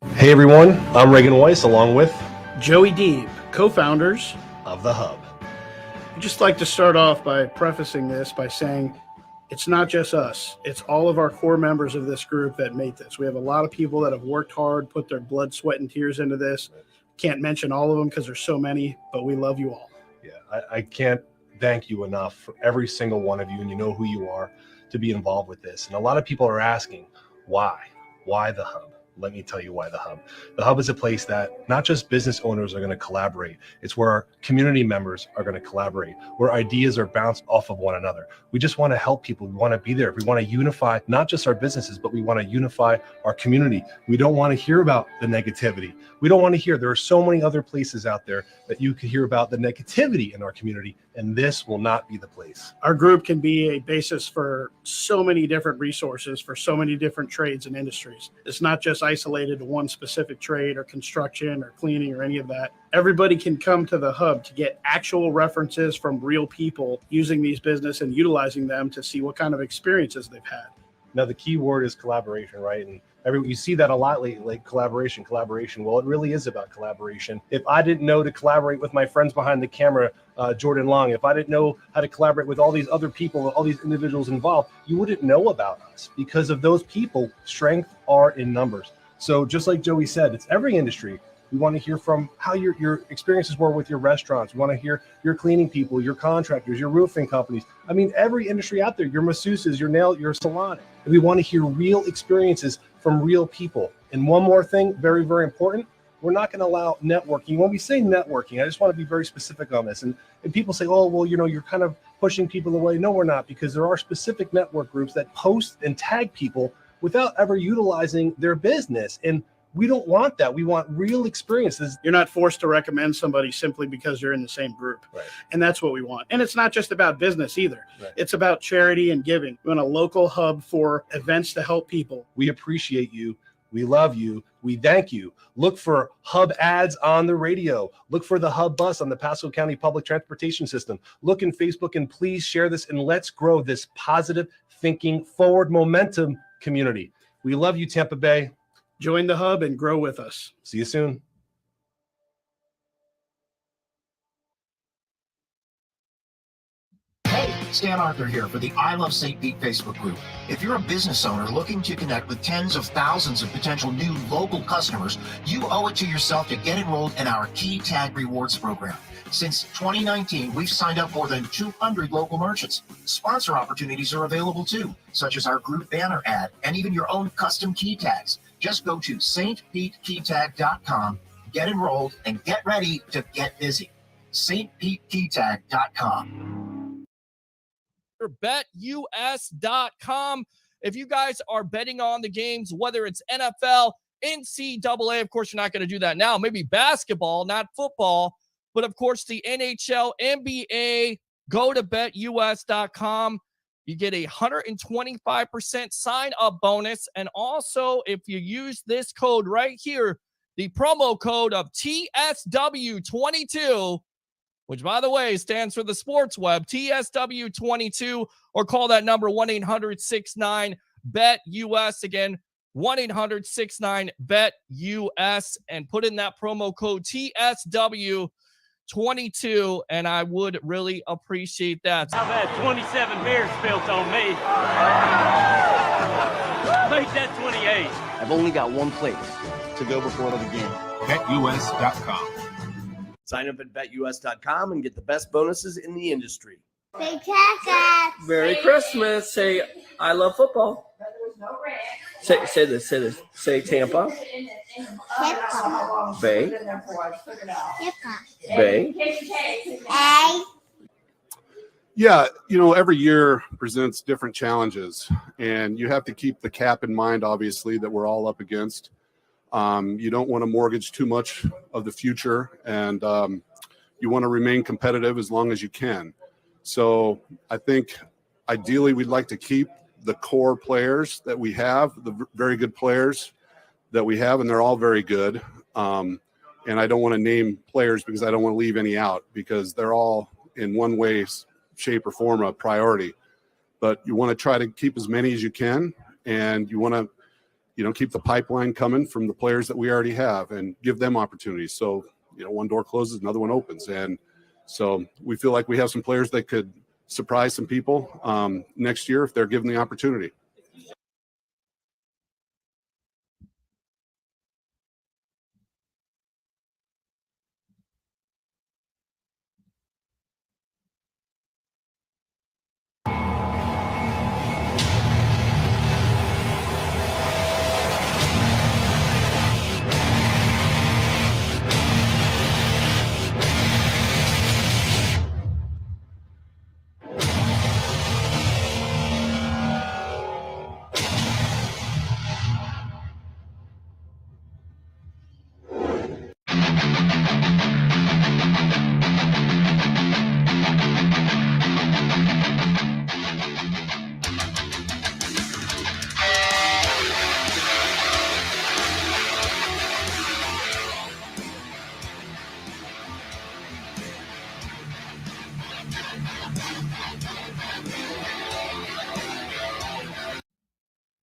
Hey everyone, I'm Reagan Weiss along with Joey Deeb, co-founders of The Hub. I'd just like to start off by prefacing this by saying it's not just us. It's all of our core members of this group that made this. We have a lot of people that have worked hard, put their blood, sweat, and tears into this. Can't mention all of them because there's so many, but we love you all. Yeah, I can't thank you enough for every single one of you, and you know who you are, to be involved with this. And a lot of people are asking, why? Why The Hub? Let me tell you why The Hub. The Hub is a place that not just business owners are going to collaborate. It's where our community members are going to collaborate, where ideas are bounced off of one another. We just want to help people. We want to be there. We want to unify not just our businesses, but we want to unify our community. We don't want to hear about the negativity. We don't want to hear. There are so many other places out there that you could hear about the negativity in our community, and this will not be the place. Our group can be a basis for so many different resources for so many different trades and industries. It's not just isolated to one specific trade or construction or cleaning or any of that. Everybody can come to the Hub to get actual references from real people using these business and utilizing them to see what kind of experiences they've had. Now, the key word is collaboration, right? And you see that a lot lately, like collaboration. Well, it really is about collaboration. If I didn't know to collaborate with my friends behind the camera, Jordan Long, if I didn't know how to collaborate with all these other people, all these individuals involved, you wouldn't know about us. Because of those people, strength are in numbers. So just like Joey said, it's every industry. We want to hear from how your experiences were with your restaurants. We want to hear your cleaning people, your contractors, your roofing companies. I mean, every industry out there, your masseuses, your salon. And we want to hear real experiences from real people. And one more thing, very, very important, we're not going to allow networking. When we say networking, I just want to be very specific on this. And people say, oh, well, you're kind of pushing people away. No, we're not, because there are specific network groups that post and tag people without ever utilizing their business. And we don't want that. We want real experiences. You're not forced to recommend somebody simply because you're in the same group. Right. And that's what we want. And it's not just about business either. Right. It's about charity and giving. We want a local hub for events to help people. We appreciate you. We love you. We thank you. Look for Hub ads on the radio. Look for the Hub bus on the Pasco County Public Transportation System. Look in Facebook and please share this, and let's grow this positive thinking, forward momentum community. We love you, Tampa Bay. Join the Hub and grow with us. See you soon. Hey, Stan Arthur here for the I Love St. Pete Facebook group. If you're a business owner looking to connect with tens of thousands of potential new local customers, you owe it to yourself to get enrolled in our Key Tag Rewards program. Since 2019, we've signed up more than 200 local merchants. Sponsor opportunities are available too, such as our group banner ad and even your own custom key tags. Just go to stpetekeytag.com, get enrolled, and get ready to get busy. stpetekeytag.com. BetUS.com. If you guys are betting on the games, whether it's NFL, NCAA, of course, you're not going to do that now. Maybe basketball, not football, but of course, the NHL, NBA, go to BetUS.com. You get a 125% sign-up bonus. And also, if you use this code right here, the promo code of TSW22, which, by the way, stands for the sports web, TSW22, or call that number 1-800-69-BET-US. Again, 1-800-69-BET-US, and put in that promo code TSW22, and I would really appreciate that. I've had 27 beers spilled on me. Make that 28. I've only got one place to go before the game. BetUS.com. Sign up at BetUS.com and get the best bonuses in the industry. Say Texas. Merry Christmas. Say, I love football. Say this. Say Tampa. Tampa. Bay. Tampa. Bay. A. Yeah, every year presents different challenges, and you have to keep the cap in mind, obviously, that we're all up against. You don't want to mortgage too much of the future, and you want to remain competitive as long as you can. So I think ideally we'd like to keep the core players that we have, the very good players that we have, and they're all very good. And I don't want to name players because I don't want to leave any out, because they're all in one way, shape, or form a priority. But you want to try to keep as many as you can, and you want to keep the pipeline coming from the players that we already have and give them opportunities. So, one door closes, another one opens. And so we feel like we have some players that could surprise some people next year if they're given the opportunity.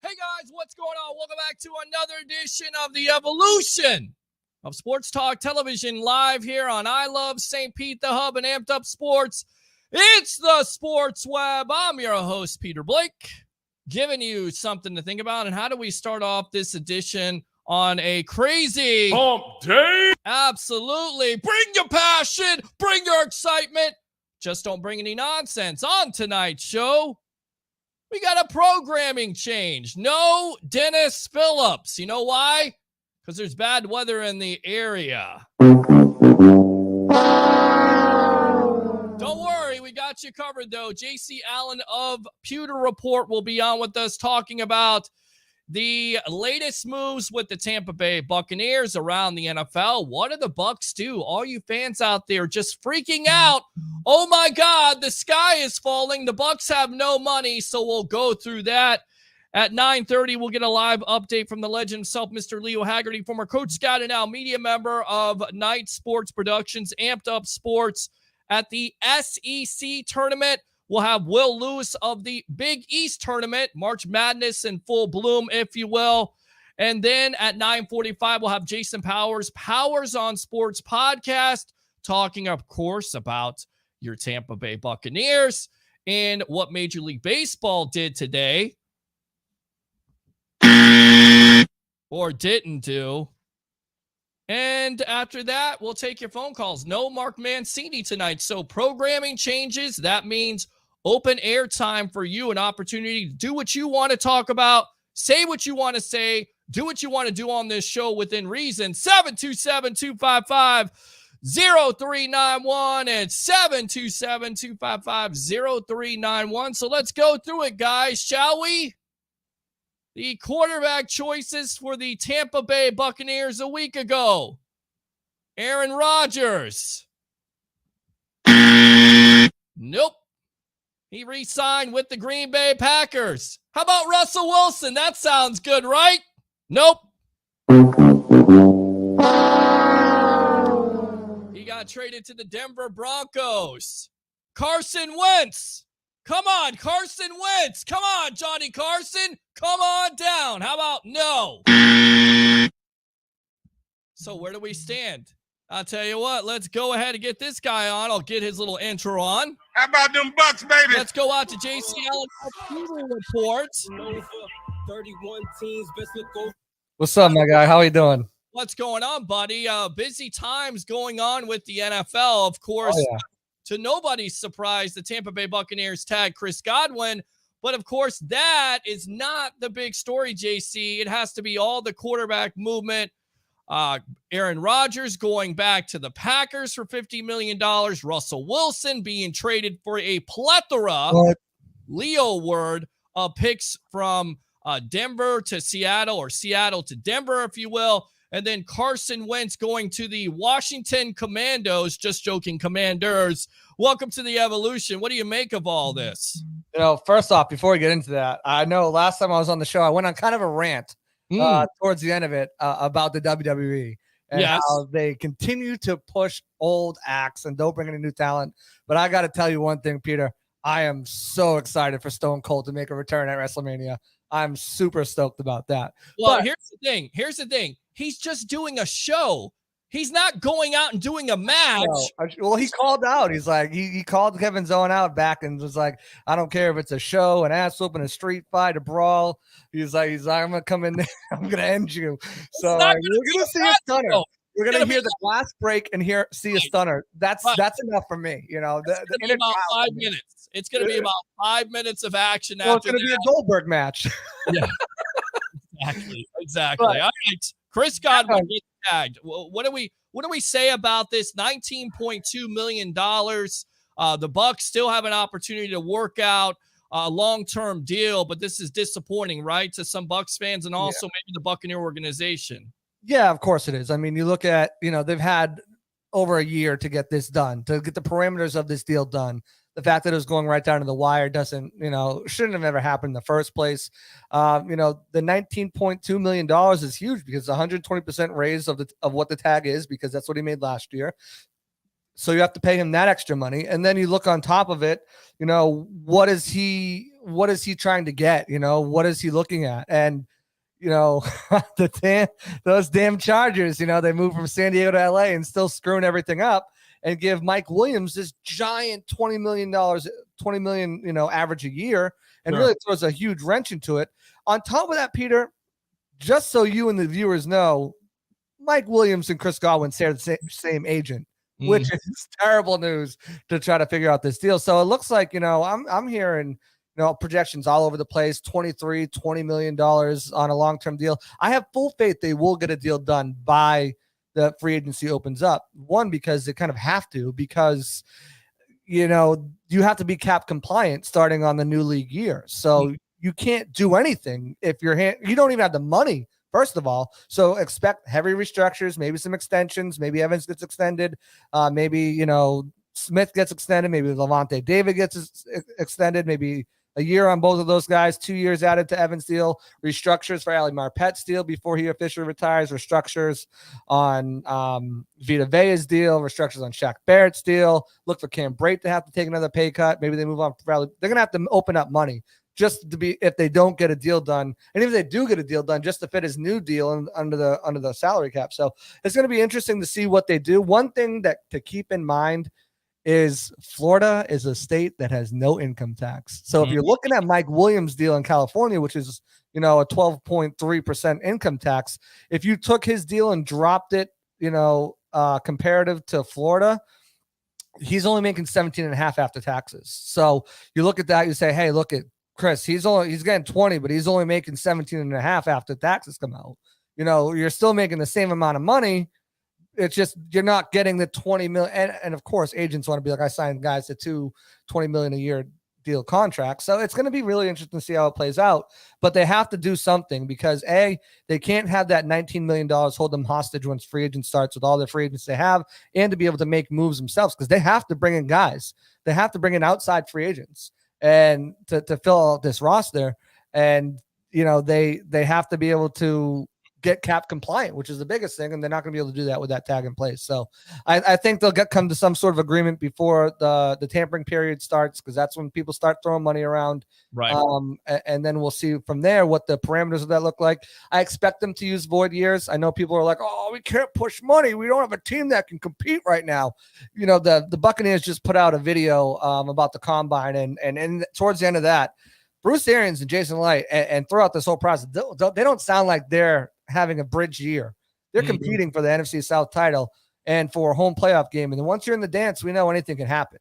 Hey guys, what's going on? Welcome back to another edition of the Evolution of Sports Talk Television, live here on I Love St. Pete, the hub and Amped Up Sports. It's the Sports Web. I'm your host, Peter Blake, giving you something to think about. And how do we start off this edition on a crazy hump day? Absolutely. Bring your passion, bring your excitement. Just don't bring any nonsense. On tonight's show, we got a programming change. No Denis Phillips. You know why? Because there's bad weather in the area. Don't worry, we got you covered, though. J.C. Allen of Pewter Report will be on with us talking about the latest moves with the Tampa Bay Buccaneers around the NFL. What do the Bucs do? All you fans out there just freaking out. Oh my God, the sky is falling. The Bucs have no money, so we'll go through that. At 9:30, we'll get a live update from the legend himself, Mr. Leo Haggerty, former Coach Scout and now media member of Night Sports Productions, Amped Up Sports. At the SEC tournament, we'll have Will Lewis of the Big East tournament, March Madness in full bloom, if you will. And then at 9:45, we'll have Jason Powers on Sports podcast, talking, of course, about your Tampa Bay Buccaneers and what Major League Baseball did today or didn't do. And after that, we'll take your phone calls. No Mark Mancini tonight. So programming changes. That means open air time for you, an opportunity to do what you want to talk about, say what you want to say, do what you want to do on this show within reason. 727-255-0391 and 727-255-0391. So let's go through it, guys, shall we? The quarterback choices for the Tampa Bay Buccaneers a week ago. Aaron Rodgers. Nope. He re-signed with the Green Bay Packers. How about Russell Wilson? That sounds good, right? Nope. He got traded to the Denver Broncos. Carson Wentz. Come on, Carson Wentz. Come on, Johnny Carson. Come on down. How about no? So where do we stand? I'll tell you what. Let's go ahead and get this guy on. I'll get his little intro on. How about them Bucks, baby? Let's go out to J.C. Allen Pewter Report. 31 teams. Best look over. What's up, my guy? How are you doing? What's going on, buddy? Busy times going on with the NFL, of course. Oh, yeah. To nobody's surprise, the Tampa Bay Buccaneers tagged Chris Godwin. But, of course, that is not the big story, JC. It has to be all the quarterback movement. Aaron Rodgers going back to the Packers for $50 million. Russell Wilson being traded for a plethora, Leo word, of picks from Denver to Seattle, or Seattle to Denver, if you will. And then Carson Wentz going to the Washington Commandos. Just joking, Commanders. Welcome to the Evolution. What do you make of all this? First off, before we get into that, I know last time I was on the show, I went on kind of a rant towards the end of it about the WWE and how they continue to push old acts and don't bring any new talent. But I got to tell you one thing, Peter. I am so excited for Stone Cold to make a return at WrestleMania. I'm super stoked about that. Well, But here's the thing. He's just doing a show. He's not going out and doing a match. Well, he called out. He's like, he called Kevin Zone out back and was like, I don't care if it's a show, an ass whooping, a street fight, a brawl. He's like, I'm gonna come in there, I'm gonna end you. So we're gonna see a stunner. We're gonna hear the glass break and see a stunner. That's enough for me. You know, it's gonna be about 5 minutes. It's gonna be about 5 minutes of action. Well, it's gonna be a Goldberg match. Yeah, exactly. All right, Chris Godwin gets tagged. What do we say about this? $19.2 million. The Bucks still have an opportunity to work out a long-term deal, but this is disappointing, right, to some Bucks fans and also maybe the Buccaneer organization. Yeah, of course it is. I mean, you look at, they've had over a year to get this done, to get the parameters of this deal done. The fact that it was going right down to the wire shouldn't have ever happened in the first place. The $19.2 million is huge because 120% raise of what the tag is, because that's what he made last year. So you have to pay him that extra money. And then you look on top of it, what is he trying to get? What is he looking at? And those damn Chargers, they moved from San Diego to LA and still screwing everything up, and give Mike Williams this giant $20 million, average a year, and really throws a huge wrench into it. On top of that, Peter, just so you and the viewers know, Mike Williams and Chris Godwin share the same agent, which is terrible news to try to figure out this deal. So it looks like, I'm hearing, projections all over the place, $20 million on a long-term deal. I have full faith they will get a deal done by the free agency opens up. One, because they kind of have to, because, you have to be cap compliant starting on the new league year. So you can't do anything if you don't even have the money, first of all. So expect heavy restructures, maybe some extensions, maybe Evans gets extended, maybe, Smith gets extended, maybe Levante David gets extended, maybe a year on both of those guys, 2 years added to Evans' deal, restructures for Ali Marpet's deal before he officially retires, restructures on Vita Vea's deal, restructures on Shaq Barrett's deal. Look for Cam Brate to have to take another pay cut. Maybe they move on. They're going to have to open up money just to be, if they don't get a deal done, and if they do get a deal done, just to fit his new deal under the salary cap. So it's going to be interesting to see what they do. One thing that to keep in mind is Florida is a state that has no income tax. So if you're looking at Mike Williams' deal in California, which is, a 12.3% income tax, if you took his deal and dropped it, comparative to Florida, he's only making 17.5 after taxes. So you look at that, you say, hey, look at Chris, he's getting 20, but he's only making 17.5 after taxes come out. You're still making the same amount of money. It's just you're not getting the 20 million, and of course agents want to be like, I signed guys to $20 million a year deal contracts. So it's going to be really interesting to see how it plays out. But they have to do something, because they can't have that $19 million hold them hostage once free agent starts with all the free agents they have, and to be able to make moves themselves, because they have to bring in guys. They have to bring in outside free agents and to fill out this roster, and they have to be able to get cap compliant, which is the biggest thing, and they're not going to be able to do that with that tag in place. So I think they'll come to some sort of agreement before the tampering period starts, because that's when people start throwing money around. Right. And then we'll see from there what the parameters of that look like. I expect them to use void years. I know people are like, oh, we can't push money, we don't have a team that can compete right now. The Buccaneers just put out a video about the combine, and towards the end of that, Bruce Arians and Jason Light, and throughout this whole process, they don't sound like they're having a bridge year. They're competing for the NFC South title and for a home playoff game. And then once you're in the dance, we know anything can happen.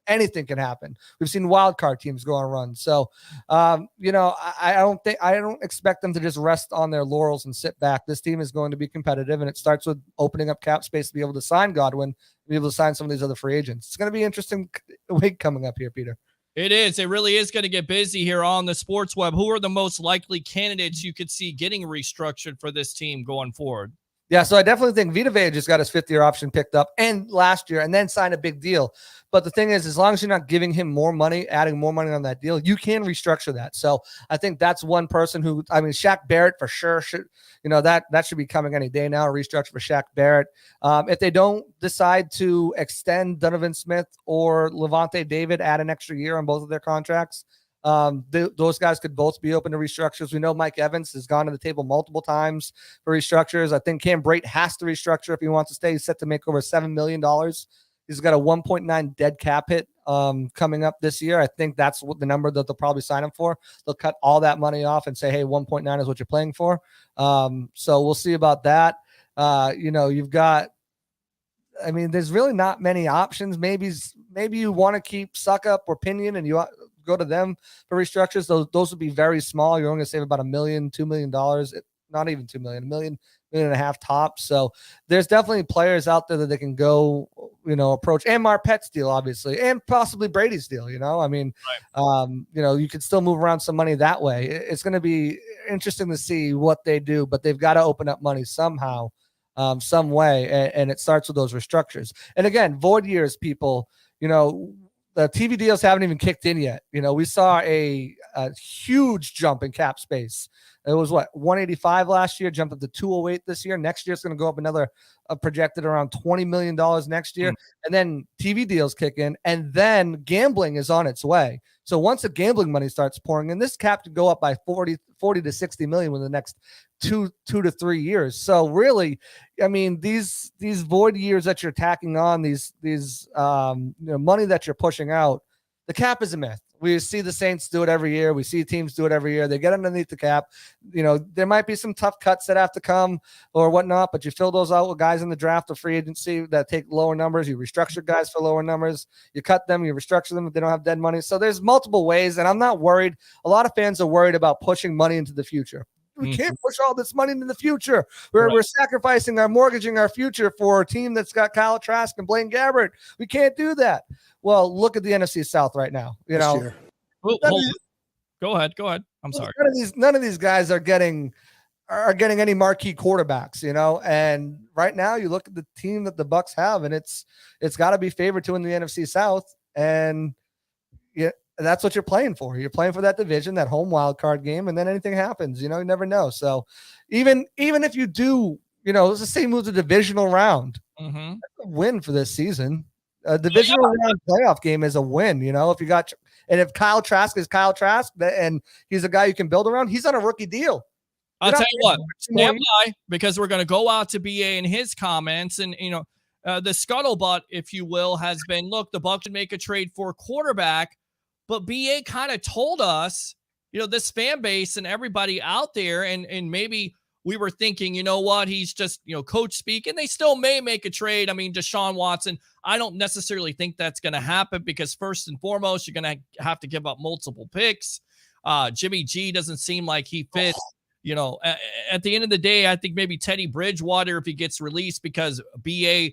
Anything can happen. We've seen wild card teams go on runs. So, I don't expect them to just rest on their laurels and sit back. This team is going to be competitive, and it starts with opening up cap space to be able to sign Godwin, be able to sign some of these other free agents. It's going to be an interesting week coming up here, Peter. It is. It really is going to get busy here on the sports web. Who are the most likely candidates you could see getting restructured for this team going forward? Yeah, so I definitely think Vita Vea just got his 5th-year option picked up and last year, and then signed a big deal. But the thing is, as long as you're not giving him more money, adding more money on that deal, you can restructure that. So I think that's one person who, Shaq Barrett for sure should, that should be coming any day now, a restructure for Shaq Barrett. If they don't decide to extend Donovan Smith or Levante David, add an extra year on both of their contracts, Those guys could both be open to restructures. We know Mike Evans has gone to the table multiple times for restructures. I think Cam Brate has to restructure if he wants to stay. He's set to make over $7 million. He's got a 1.9 dead cap hit coming up this year. I think that's what the number that they'll probably sign him for. They'll cut all that money off and say, hey, 1.9 is what you're playing for. So we'll see about that. You've got, there's really not many options. Maybe you want to keep Suckup or Pinion and you go to them for restructures. Those would be very small. You're only going to save about $1 million, $2 million. Not even $2 million, $1.5 million tops. So there's definitely players out there that they can go, approach, and Marpet's deal, obviously, and possibly Brady's deal. You could still move around some money that way. It's going to be interesting to see what they do, but they've got to open up money somehow, some way. And it starts with those restructures. And again, void years, people, the TV deals haven't even kicked in yet. We saw a huge jump in cap space. It was 185 last year, jumped up to 208 this year. Next year, it's going to go up another projected around $20 million next year. And then TV deals kick in, and then gambling is on its way. So once the gambling money starts pouring in, this cap could go up by 40 to 60 million within the next two to 3 years. So really, these void years that you're tacking on, these money that you're pushing out, the cap is a myth. We see the Saints do it every year. We see teams do it every year. They get underneath the cap. There might be some tough cuts that have to come or whatnot, but you fill those out with guys in the draft or free agency that take lower numbers. You restructure guys for lower numbers. You cut them. You restructure them if they don't have dead money. So there's multiple ways, and I'm not worried. A lot of fans are worried about pushing money into the future. We can't push all this money into the future. We're sacrificing mortgaging our future for a team that's got Kyle Trask and Blaine Gabbert. We can't do that. Well, look at the NFC South right now. Go ahead. I'm sorry. None of these guys are getting any marquee quarterbacks, And right now, you look at the team that the Bucks have, and it's got to be favored to in the NFC South, and that's what you're playing for. You're playing for that division, that home wild card game, and then anything happens. You never know. So even if you do, let's just say move the divisional round, that's a win for this season. A divisional round playoff game is a win. If Kyle Trask is Kyle Trask and he's a guy you can build around, he's on a rookie deal. I'll tell you what, stand by, because we're going to go out to BA in his comments, and the scuttlebutt, if you will, has been, look, the Bucs should make a trade for a quarterback, but BA kind of told us, this fan base and everybody out there, and maybe we were thinking, he's just, coach speak, and they still may make a trade. Deshaun Watson, I don't necessarily think that's going to happen, because first and foremost, you're going to have to give up multiple picks. Jimmy G doesn't seem like he fits. At the end of the day, I think maybe Teddy Bridgewater, if he gets released, because BA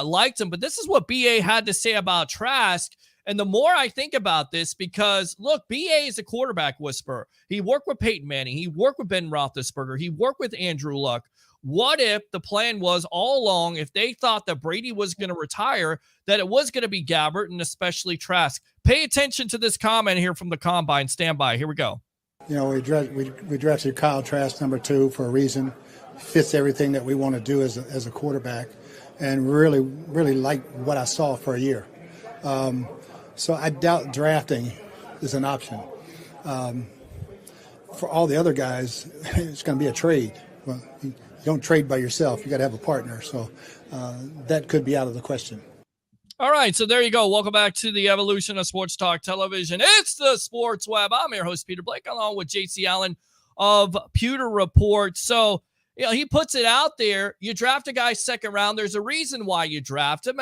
liked him. But this is what BA had to say about Trask. And the more I think about this, because look, BA is a quarterback whisperer. He worked with Peyton Manning. He worked with Ben Roethlisberger. He worked with Andrew Luck. What if the plan was all along, if they thought that Brady was going to retire, that it was going to be Gabbert and especially Trask? Pay attention to this comment here from the Combine. Stand by. Here we go. We drafted Kyle Trask number 2 for a reason. Fits everything that we want to do as a quarterback, and really, really like what I saw for a year. So I doubt drafting is an option. For all the other guys, it's going to be a trade. Well, you don't trade by yourself. You got to have a partner. So that could be out of the question. All right, so there you go. Welcome back to the evolution of Sports Talk Television. It's the Sports Web. I'm your host, Peter Blake, along with JC Allen of Pewter Report. So, he puts it out there. You draft a guy second round. There's a reason why you draft him.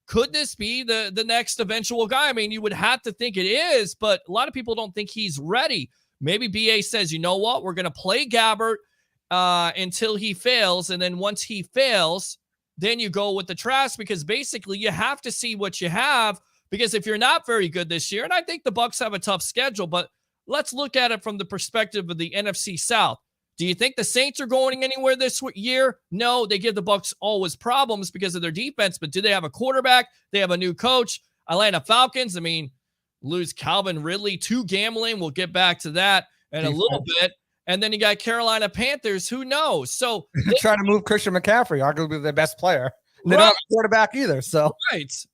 Could this be the next eventual guy? You would have to think it is, but a lot of people don't think he's ready. Maybe BA says, you know what? We're going to play Gabbert until he fails, and then once he fails, then you go with the Trask, because basically you have to see what you have, because if you're not very good this year, and I think the Bucs have a tough schedule, but let's look at it from the perspective of the NFC South. Do you think the Saints are going anywhere this year? No, they give the Bucs always problems because of their defense, but do they have a quarterback? They have a new coach. Atlanta Falcons, lose Calvin Ridley to gambling. We'll get back to that in a little bit. And then you got Carolina Panthers. Who knows? So trying to move Christian McCaffrey, arguably their best player. They don't have a quarterback either. So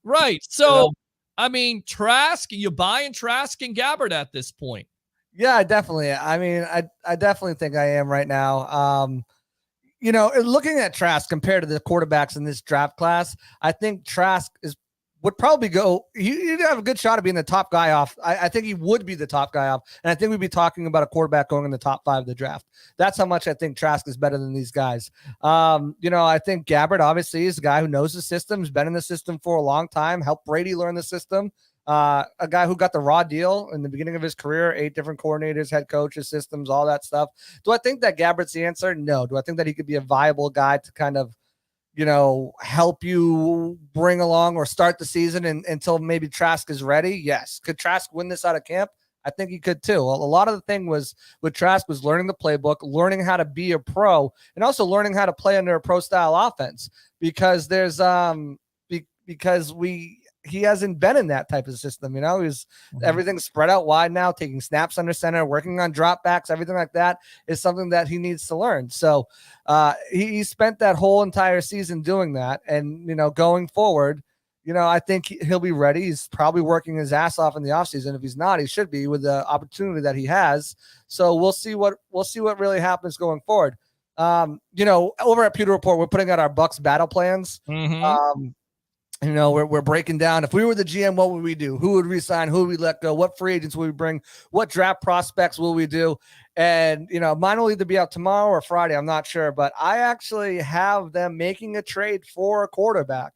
right. So I mean, Trask, you buying Trask and Gabbard at this point? Yeah, definitely. I mean, I definitely think I am right now. Looking at Trask compared to the quarterbacks in this draft class, I think Trask would probably go. You'd have a good shot of being the top guy off. I think he would be the top guy off, and I think we'd be talking about a quarterback going in the top 5 of the draft. That's how much I think Trask is better than these guys. I think Gabbard obviously is a guy who knows the system, has been in the system for a long time, helped Brady learn the system. A guy who got the raw deal in the beginning of his career, 8 different coordinators, head coaches, systems, all that stuff. Do I think that Gabbard's the answer? No. Do I think that he could be a viable guy to kind of, help you bring along or start the season until maybe Trask is ready? Yes. Could Trask win this out of camp? I think he could too. A lot of the thing was with Trask was learning the playbook, learning how to be a pro, and also learning how to play under a pro style offense because there's he hasn't been in that type of system, he's everything's spread out wide now, taking snaps under center, working on dropbacks, everything like that is something that he needs to learn. So he spent that whole entire season doing that. And, going forward, I think he'll be ready. He's probably working his ass off in the offseason. If he's not, he should be with the opportunity that he has. So we'll see what really happens going forward. Over at Pewter Report, we're putting out our Bucks battle plans. We're breaking down. If we were the GM, what would we do? Who would we sign? Who would we let go? What free agents will we bring? What draft prospects will we do? And, mine will either be out tomorrow or Friday. I'm not sure. But I actually have them making a trade for a quarterback.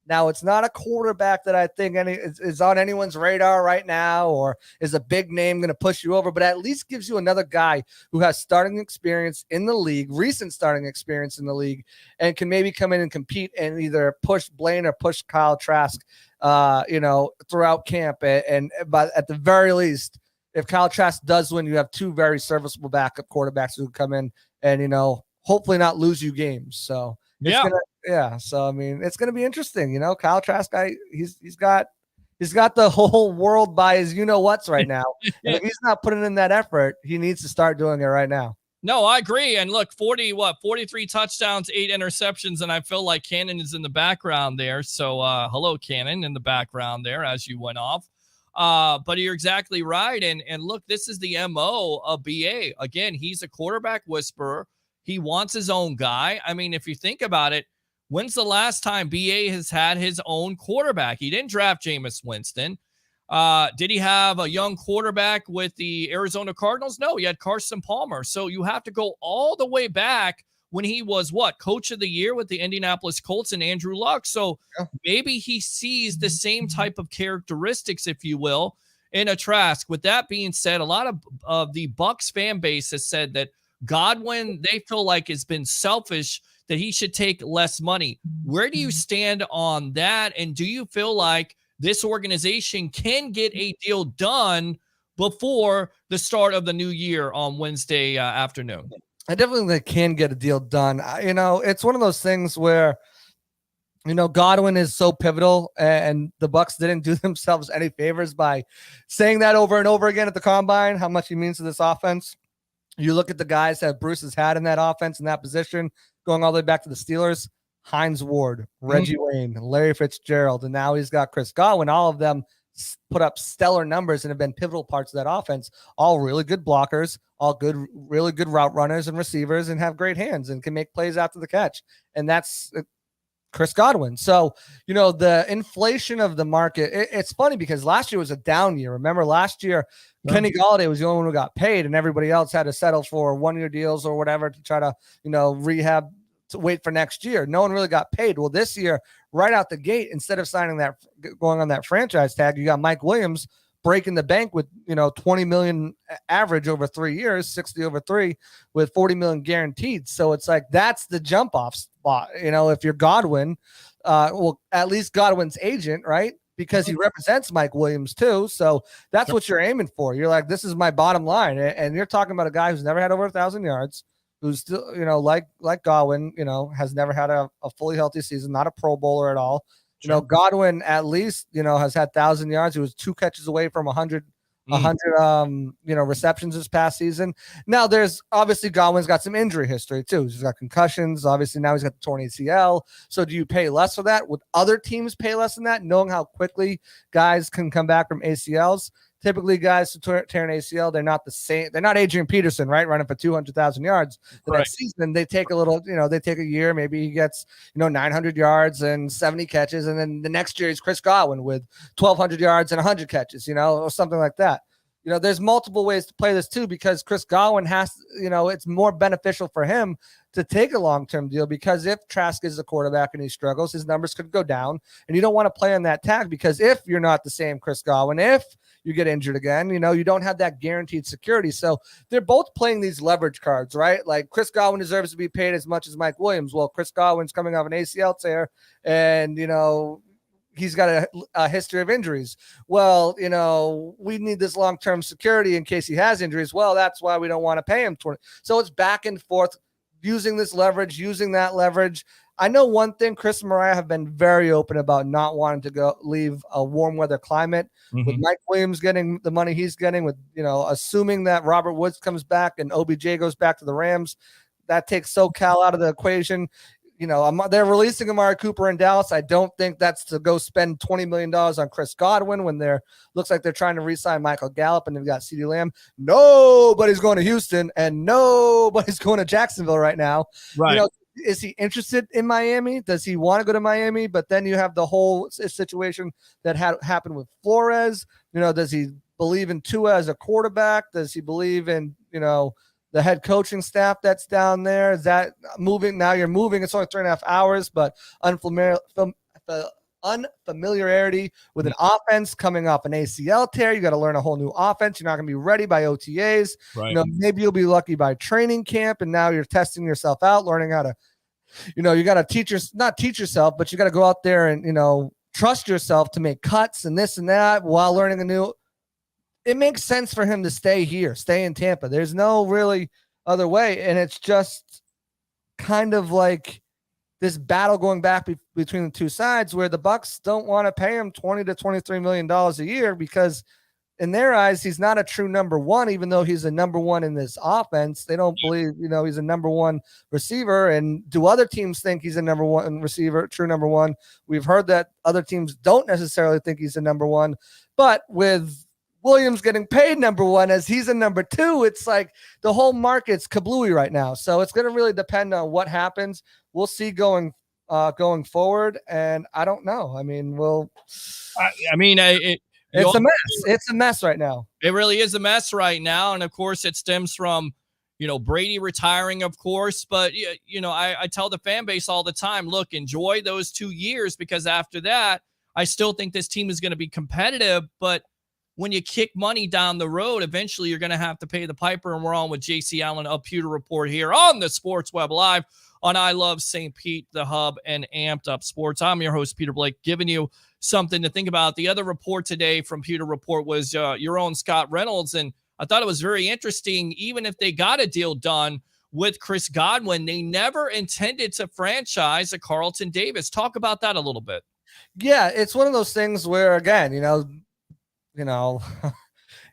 Now, it's not a quarterback that I think is on anyone's radar right now or is a big name going to push you over, but at least gives you another guy who has starting experience in the league, recent starting experience in the league, and can maybe come in and compete and either push Blaine or push Kyle Trask, throughout camp. But at the very least, if Kyle Trask does win, you have 2 very serviceable backup quarterbacks who come in and, hopefully not lose you games. So so I mean, it's gonna be interesting. Kyle Trask, he's got the whole world by his what's right now. And if he's not putting in that effort, he needs to start doing it right now. No, I agree. And look, 43 touchdowns, 8 interceptions, and I feel like Cannon is in the background there. So hello, Cannon, in the background there as you went off. But you're exactly right. And look, this is the MO of BA. Again, he's a quarterback whisperer. He wants his own guy. I mean, if you think about it, when's the last time BA has had his own quarterback? He didn't draft Jameis Winston. Did he have a young quarterback with the Arizona Cardinals? No, he had Carson Palmer. So you have to go all the way back when he was coach of the year with the Indianapolis Colts and Andrew Luck. So maybe he sees the same type of characteristics, if you will, in a Trask. With that being said, a lot of the Bucs fan base has said that Godwin, they feel like has been selfish, that he should take less money. Where do you stand on that? And do you feel like this organization can get a deal done before the start of the new year on Wednesday afternoon? I definitely can get a deal done. It's one of those things where, Godwin is so pivotal, and the Bucs didn't do themselves any favors by saying that over and over again at the combine, how much he means to this offense. You look at the guys that Bruce has had in that offense, in that position, going all the way back to the Steelers, Hines Ward, Reggie Wayne, Larry Fitzgerald, and now he's got Chris Godwin. All of them put up stellar numbers and have been pivotal parts of that offense. All really good blockers, all really good route runners and receivers, and have great hands and can make plays after the catch. And that's Chris Godwin. So, the inflation of the market, it's funny because last year was a down year. Remember last year, Kenny Golladay was the only one who got paid, and everybody else had to settle for 1-year deals or whatever to try to, rehab, to wait for next year. No one really got paid. Well, this year, right out the gate, instead of going on that franchise tag, you got Mike Williams breaking the bank with, $20 million average over 3 years, 60 over 3 with $40 million guaranteed. So it's like, that's the jump off spot. If you're Godwin, at least Godwin's agent, right? Because he represents Mike Williams too. So that's what you're aiming for. You're like, this is my bottom line. And you're talking about a guy who's never had over 1,000 yards, who's still, like Godwin, has never had a fully healthy season, not a Pro Bowler at all. Godwin at least, has had 1,000 yards. He was 2 catches away from 100 100 receptions this past season. Now there's obviously Godwin's got some injury history too. He's got concussions. Obviously now he's got the torn ACL. So do you pay less for that? Would other teams pay less than that, knowing how quickly guys can come back from ACLs? Typically, guys who tear an ACL, they're not the same. They're not Adrian Peterson, right? Running for 200,000 yards the next season. They take a little, they take a year. Maybe he gets, 900 yards and 70 catches. And then the next year he's Chris Godwin with 1,200 yards and 100 catches, or something like that. There's multiple ways to play this too, because Chris Godwin has, it's more beneficial for him to take a long-term deal, because if Trask is the quarterback and he struggles, his numbers could go down, and you don't want to play on that tag, because if you're not the same Chris Godwin, if you get injured again, you don't have that guaranteed security. So they're both playing these leverage cards, right? Like Chris Godwin deserves to be paid as much as Mike Williams. Well, Chris Godwin's coming off an ACL tear, and, he's got a history of injuries. Well, we need this long-term security in case he has injuries. Well, that's why we don't want to pay him 20. So it's back and forth, using this leverage, using that leverage. I know one thing, Chris and Mariah have been very open about not wanting to leave a warm weather climate. With Mike Williams getting the money he's getting, with, assuming that Robert Woods comes back and OBJ goes back to the Rams, that takes SoCal out of the equation. They're releasing Amari Cooper in Dallas. I don't think that's to go spend $20 million on Chris Godwin when looks like they're trying to re-sign Michael Gallup and they've got CeeDee Lamb. Nobody's going to Houston and nobody's going to Jacksonville right now. Right. Is he interested in Miami? Does he want to go to Miami? But then you have the whole situation that happened with Flores. Does he believe in Tua as a quarterback? Does he believe in, the head coaching staff that's down there? Is that moving? Now you're moving. It's only 3.5 hours, but unfamiliarity with an offense coming off an ACL tear. You got to learn a whole new offense. You're not going to be ready by OTAs. Right. Maybe you'll be lucky by training camp, and now you're testing yourself out, learning how to, you got to not teach yourself, but you got to go out there and, trust yourself to make cuts and this and that while learning a new. It makes sense for him to stay in Tampa. There's no really other way. And it's just kind of like this battle going back between the two sides, where the Bucs don't want to pay him $20 to $23 million a year, because in their eyes, he's not a true number one, even though he's a number one in this offense. They don't believe, he's a number one receiver. And do other teams think he's a number one receiver, true number one? We've heard that other teams don't necessarily think he's a number one, but with Williams getting paid number one as he's a number two, it's like the whole market's kablooey right now. So it's going to really depend on what happens. We'll see going forward, and I don't know. I mean, it's a mess. It's a mess right now. It really is a mess right now, and of course, it stems from Brady retiring, of course. But I tell the fan base all the time, look, enjoy those 2 years, because after that, I still think this team is going to be competitive, but when you kick money down the road, eventually you're going to have to pay the piper. And we're on with JC Allen of Pewter Report here on the Sports Web Live on I Love St. Pete, the Hub, and Amped Up Sports. I'm your host, Peter Blake, giving you something to think about. The other report today from Pewter Report was your own Scott Reynolds, and I thought it was very interesting. Even if they got a deal done with Chris Godwin, they never intended to franchise a Carlton Davis. Talk about that a little bit. Yeah, it's one of those things where, again,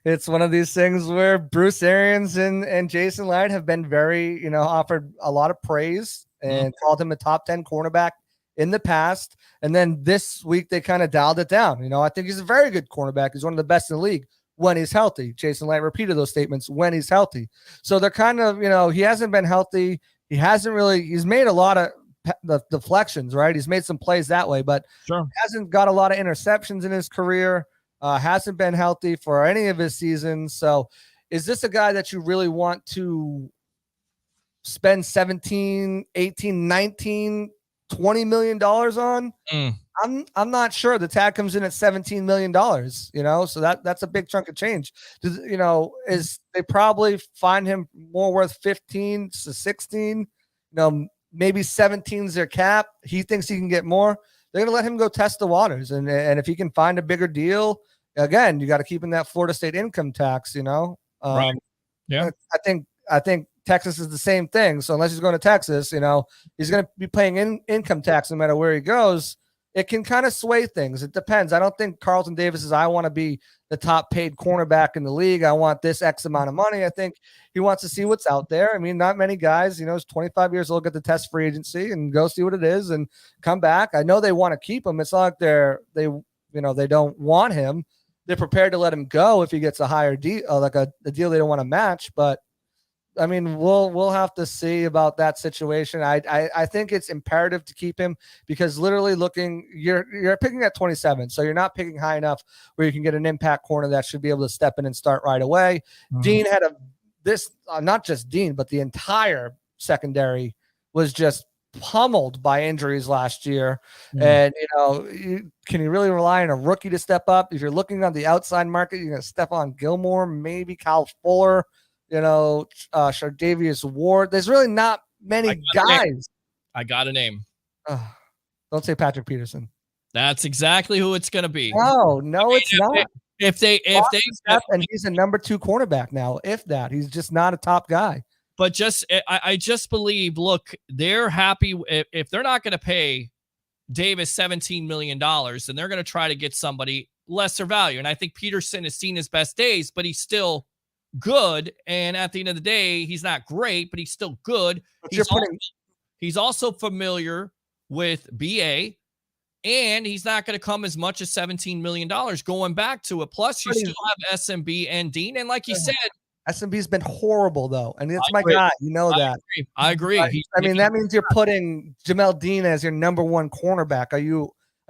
it's one of these things where Bruce Arians and Jason Light have been very, offered a lot of praise and called him a top 10 cornerback in the past. And then this week they kind of dialed it down. I think he's a very good cornerback. He's one of the best in the league when he's healthy. Jason Light repeated those statements, when he's healthy. So they're kind of, he hasn't been healthy. He's made a lot of the deflections, right? He's made some plays that way, but hasn't got a lot of interceptions in his career. Hasn't been healthy for any of his seasons. So is this a guy that you really want to spend 17, 18, 19, $20 million on? I'm not sure. The tag comes in at $17 million, so that's a big chunk of change. Is they probably find him more worth 15 to 16, maybe 17 is their cap. He thinks he can get more. They're going to let him go test the waters. And if he can find a bigger deal, again, you got to keep in that Florida State income tax, Right. Yeah. I think Texas is the same thing. So unless he's going to Texas, he's going to be paying income tax no matter where he goes. it can kind of sway things. It depends. I don't think Carlton Davis is, I want to be the top paid cornerback in the league. I want this X amount of money. I think he wants to see what's out there. I mean, not many guys, he's 25 years old, get the test free agency and go see what it is and come back. I know they want to keep him. It's not like they don't want him. They're prepared to let him go if he gets a higher deal, like a deal they don't want to match. But I mean, we'll have to see about that situation. I think it's imperative to keep him because literally you're picking at 27, so you're not picking high enough where you can get an impact corner that should be able to step in and start right away. Mm-hmm. Dean had not just Dean, but the entire secondary was just pummeled by injuries last year. And can you really rely on a rookie to step up? If you're looking on the outside market, you're going to Stephon Gilmore, maybe Kyle Fuller. Shardavius Ward. There's really not many guys. I got a name. Don't say Patrick Peterson. That's exactly who it's going to be. No, it's not. If they and he's a number 2 cornerback now. If that, he's just not a top guy. But I just believe. Look, they're happy if they're not going to pay Davis $17 million, then they're going to try to get somebody lesser value. And I think Peterson has seen his best days, but he's still good, and at the end of the day, he's not great, but he's still good. He's also familiar with BA, and he's not going to come as much as $17 million going back to it. Plus, you still have SMB and Dean, and like you said, SMB's been horrible though, and it's my guy. That. I agree. That means you're putting Jamel Dean as your number 1 cornerback.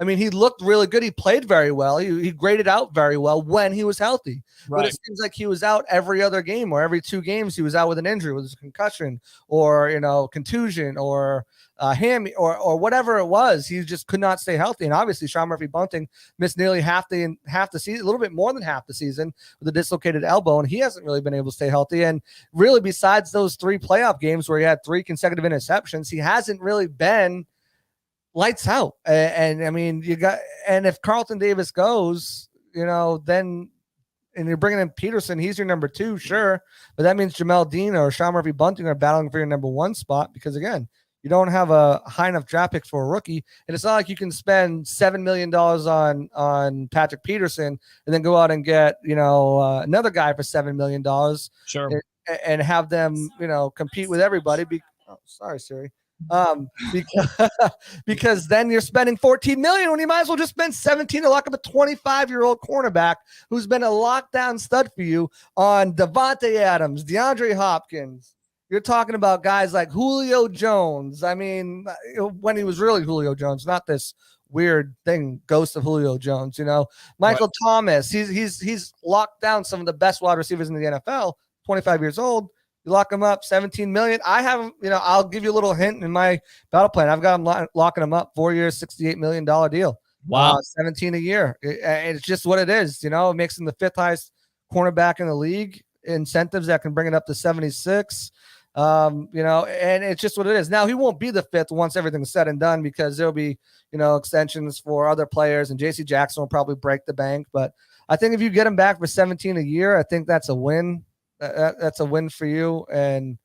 He looked really good. He played very well. He graded out very well when he was healthy. Right. But it seems like he was out every other game or every 2 games. He was out with an injury, with a concussion or, contusion or hammy or whatever it was. He just could not stay healthy. And obviously Sean Murphy-Bunting missed nearly half the season, a little bit more than half the season with a dislocated elbow. And he hasn't really been able to stay healthy. And really, besides those 3 playoff games where he had 3 consecutive interceptions, he hasn't really been lights out. And if Carlton Davis goes, then, and you're bringing in Peterson, he's your number 2, sure. But that means Jamel Dean or Sean Murphy-Bunting are battling for your number 1 spot because, again, you don't have a high enough draft pick for a rookie. And it's not like you can spend $7 million on Patrick Peterson and then go out and get, another guy for $7 million. Sure. And have them, compete with everybody. Sorry, Siri. Because then you're spending $14 million when you might as well just spend $17 to lock up a 25-year-old cornerback who's been a lockdown stud for you on Devontae Adams, DeAndre Hopkins. You're talking about guys like Julio Jones. When he was really Julio Jones, not this weird thing, ghost of Julio Jones. Michael Thomas. He's locked down some of the best wide receivers in the NFL. 25 years old. You lock him up, $17 million. I have, I'll give you a little hint in my battle plan. I've got him locking him up, 4 years, $68 million deal. Wow. 17 a year. It's just what it is. It makes him the 5th highest cornerback in the league. Incentives that can bring it up to 76. And it's just what it is. Now, he won't be the 5th once everything's said and done because there'll be, extensions for other players, and JC Jackson will probably break the bank. But I think if you get him back for 17 a year, I think that's a win. That's a win for you, and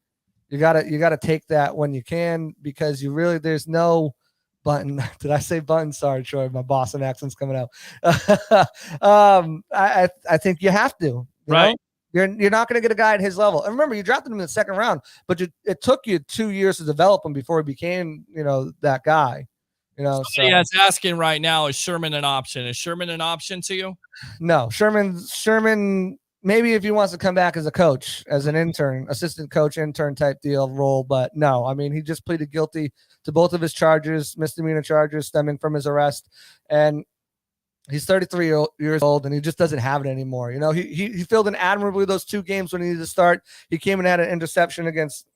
you gotta take that when you can because there's no Button. Did I say Button? Sorry, Troy, my Boston accent's coming out. I think you have to. Right. You're not going to get a guy at his level. And remember, you drafted him in the 2nd round, but it took you 2 years to develop him before he became that guy. Somebody that's asking right now, is Sherman an option? Is Sherman an option to you? No, Sherman. Maybe if he wants to come back as a coach, as an intern, assistant coach, intern type deal role. But no, he just pleaded guilty to both of his charges, misdemeanor charges stemming from his arrest. And he's 33 years old and he just doesn't have it anymore. He filled in admirably those 2 games when he needed to start. He came and had an interception against,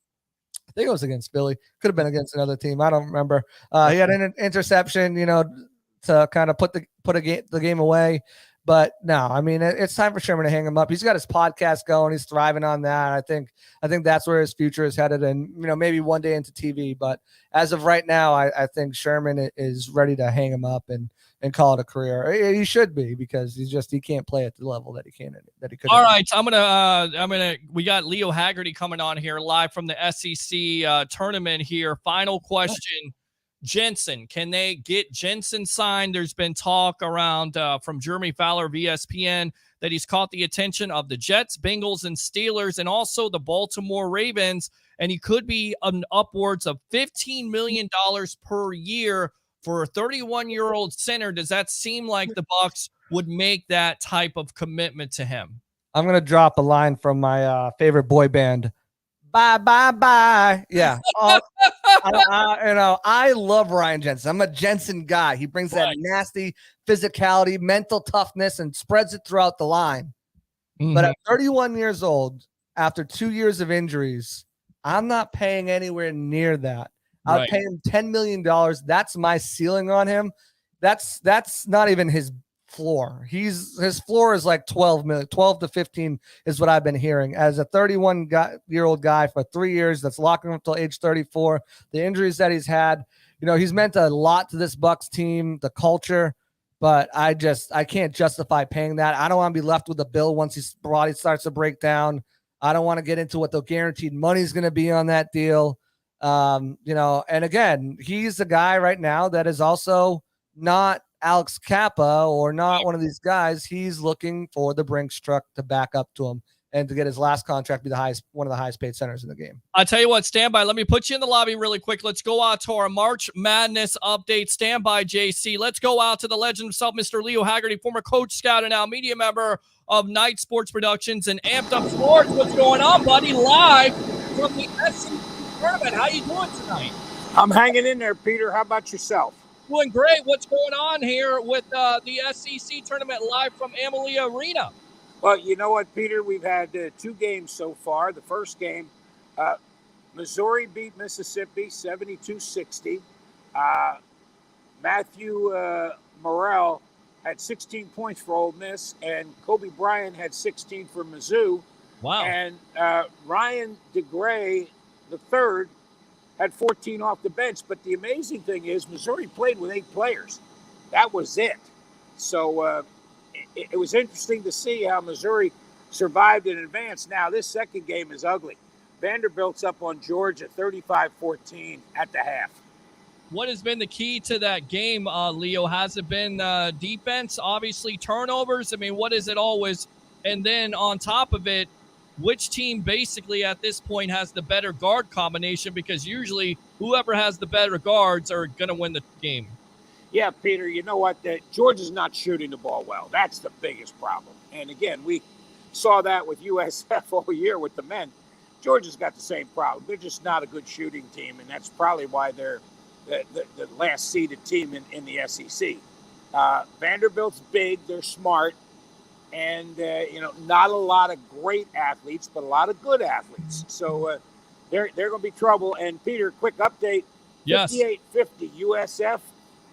I think it was against Philly. Could have been against another team. I don't remember. He had an interception, to kind of put the game away. But no, it's time for Sherman to hang him up. He's got his podcast going. He's thriving on that. I think that's where his future is headed, and maybe one day into TV. But as of right now, I think Sherman is ready to hang him up and call it a career. He should be because he can't play at the level that he could. All right, we got Leo Haggerty coming on here live from the SEC tournament here. Final question. Jensen. Can they get Jensen signed? There's been talk around from Jeremy Fowler of ESPN that he's caught the attention of the Jets, Bengals, and Steelers, and also the Baltimore Ravens, and he could be upwards of $15 million per year for a 31-year-old center. Does that seem like the Bucs would make that type of commitment to him? I'm going to drop a line from my favorite boy band. Bye, bye, bye. Yeah. I love Ryan Jensen. I'm a Jensen guy. He brings that nasty physicality, mental toughness, and spreads it throughout the line. Mm-hmm. But at 31 years old, after 2 years of injuries, I'm not paying anywhere near that. I'll pay him $10 million. That's my ceiling on him. That's not even his floor. His floor is like 12 to 15 is what I've been hearing. As a 31-year-old guy for 3 years, that's locking him until age 34. The injuries that he's had, he's meant a lot to this Bucs team, the culture, but I can't justify paying that. I don't want to be left with a bill once his body starts to break down. I don't want to get into what the guaranteed money is going to be on that deal. And again, he's a guy right now that is also not Alex Kappa or not one of these guys. He's looking for the Brinks truck to back up to him and to get his last contract, be one of the highest paid centers in the game. I'll tell you what, stand by. Let me put you in the lobby really quick. Let's go out to our March Madness update. Stand by, JC. Let's go out to the legend himself, Mr. Leo Haggerty, former coach, scout, and now media member of Night Sports Productions and Amped Up Sports. What's going on, buddy? Live from the SEC tournament. How you doing tonight? I'm hanging in there, Peter. How about yourself? Doing great. What's going on here with the SEC tournament live from Amalie Arena? Well, you know what, Peter? We've had 2 games so far. The first game, Missouri beat Mississippi 72-60. Matthew Morrell had 16 points for Ole Miss, and Kobe Bryant had 16 for Mizzou. Wow. And Ryan DeGray, the third, had 14 off the bench. But the amazing thing is Missouri played with 8 players. That was it. So it was interesting to see how Missouri survived in advance. Now, this second game is ugly. Vanderbilt's up on Georgia 35-14 at the half. What has been the key to that game, Leo? Has it been defense, obviously turnovers? I mean, what is it always? And then on top of it, which team basically at this point has the better guard combination? Because usually whoever has the better guards are going to win the game. Yeah, Peter, you know what? Georgia's not shooting the ball well. That's the biggest problem. And again, we saw that with USF all year with the men. Georgia's got the same problem. They're just not a good shooting team, and that's probably why they're the last seeded team in the SEC. Vanderbilt's big. They're smart. And, not a lot of great athletes, but a lot of good athletes. So they're going to be trouble. And, Peter, quick update. Yes. 58-50 USF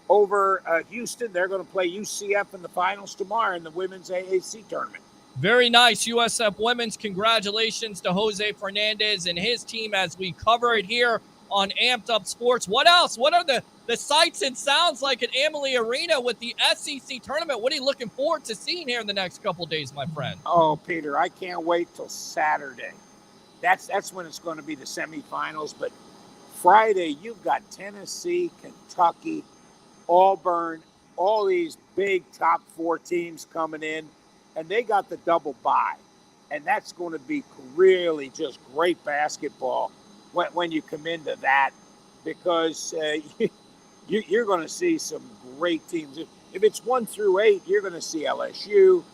over Houston. They're going to play UCF in the finals tomorrow in the women's AAC tournament. Very nice, USF women's. Congratulations to Jose Fernandez and his team as we cover it here on Amped Up Sports. What else? What are the sights and sounds like at Amalie Arena with the SEC tournament? What are you looking forward to seeing here in the next couple of days, my friend? Oh, Peter, I can't wait till Saturday. That's when it's going to be the semifinals. But Friday, you've got Tennessee, Kentucky, Auburn, all these big top 4 teams coming in, and they got the double bye. And that's going to be really just great basketball when you come into that, because you're going to see some great teams. If it's 1 through 8, you're going to see LSU.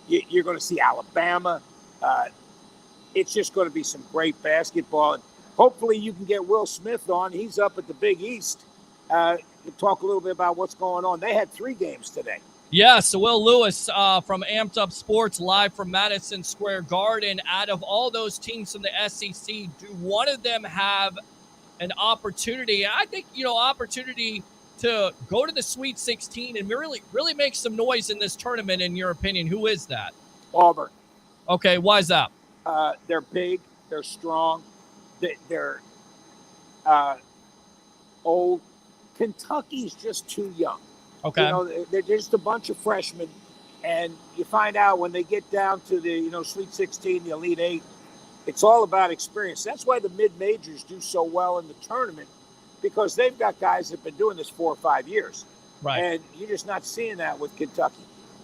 You're going to see Alabama. It's just going to be some great basketball. And hopefully you can get Will Smith on. He's up at the Big East. Talk a little bit about what's going on. They had 3 games today. Yeah, so Will Lewis from Amped Up Sports, live from Madison Square Garden. Out of all those teams from the SEC, do one of them have an opportunity? I think, opportunity to go to the Sweet 16 and really make some noise in this tournament, in your opinion. Who is that? Auburn. Okay, why is that? They're big. They're strong. They're old. Kentucky's just too young. Okay. They're just a bunch of freshmen, and you find out when they get down to the Sweet 16, the Elite 8, it's all about experience. That's why the mid-majors do so well in the tournament, because they've got guys that have been doing this 4 or 5 years. Right. And you're just not seeing that with Kentucky.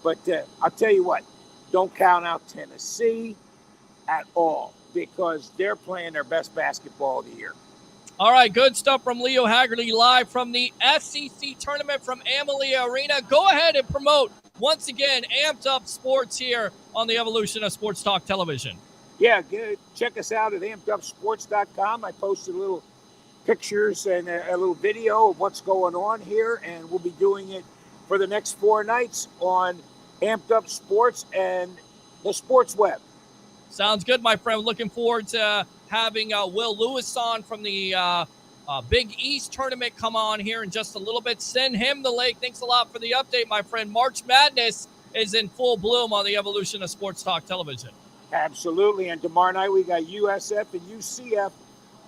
But I'll tell you what, don't count out Tennessee at all, because they're playing their best basketball of the year. All right, good stuff from Leo Haggerty live from the SEC tournament from Amalie Arena. Go ahead and promote, once again, Amped Up Sports here on the evolution of Sports Talk Television. Yeah, check us out at ampedupsports.com. I posted a little pictures and a little video of what's going on here, and we'll be doing it for the next 4 nights on Amped Up Sports and the Sports Web. Sounds good, my friend. Looking forward to having Will Lewis on from the Big East tournament come on here in just a little bit. Send him the link. Thanks a lot for the update, my friend. March Madness is in full bloom on the evolution of Sports Talk Television. Absolutely. And tomorrow night we got USF and UCF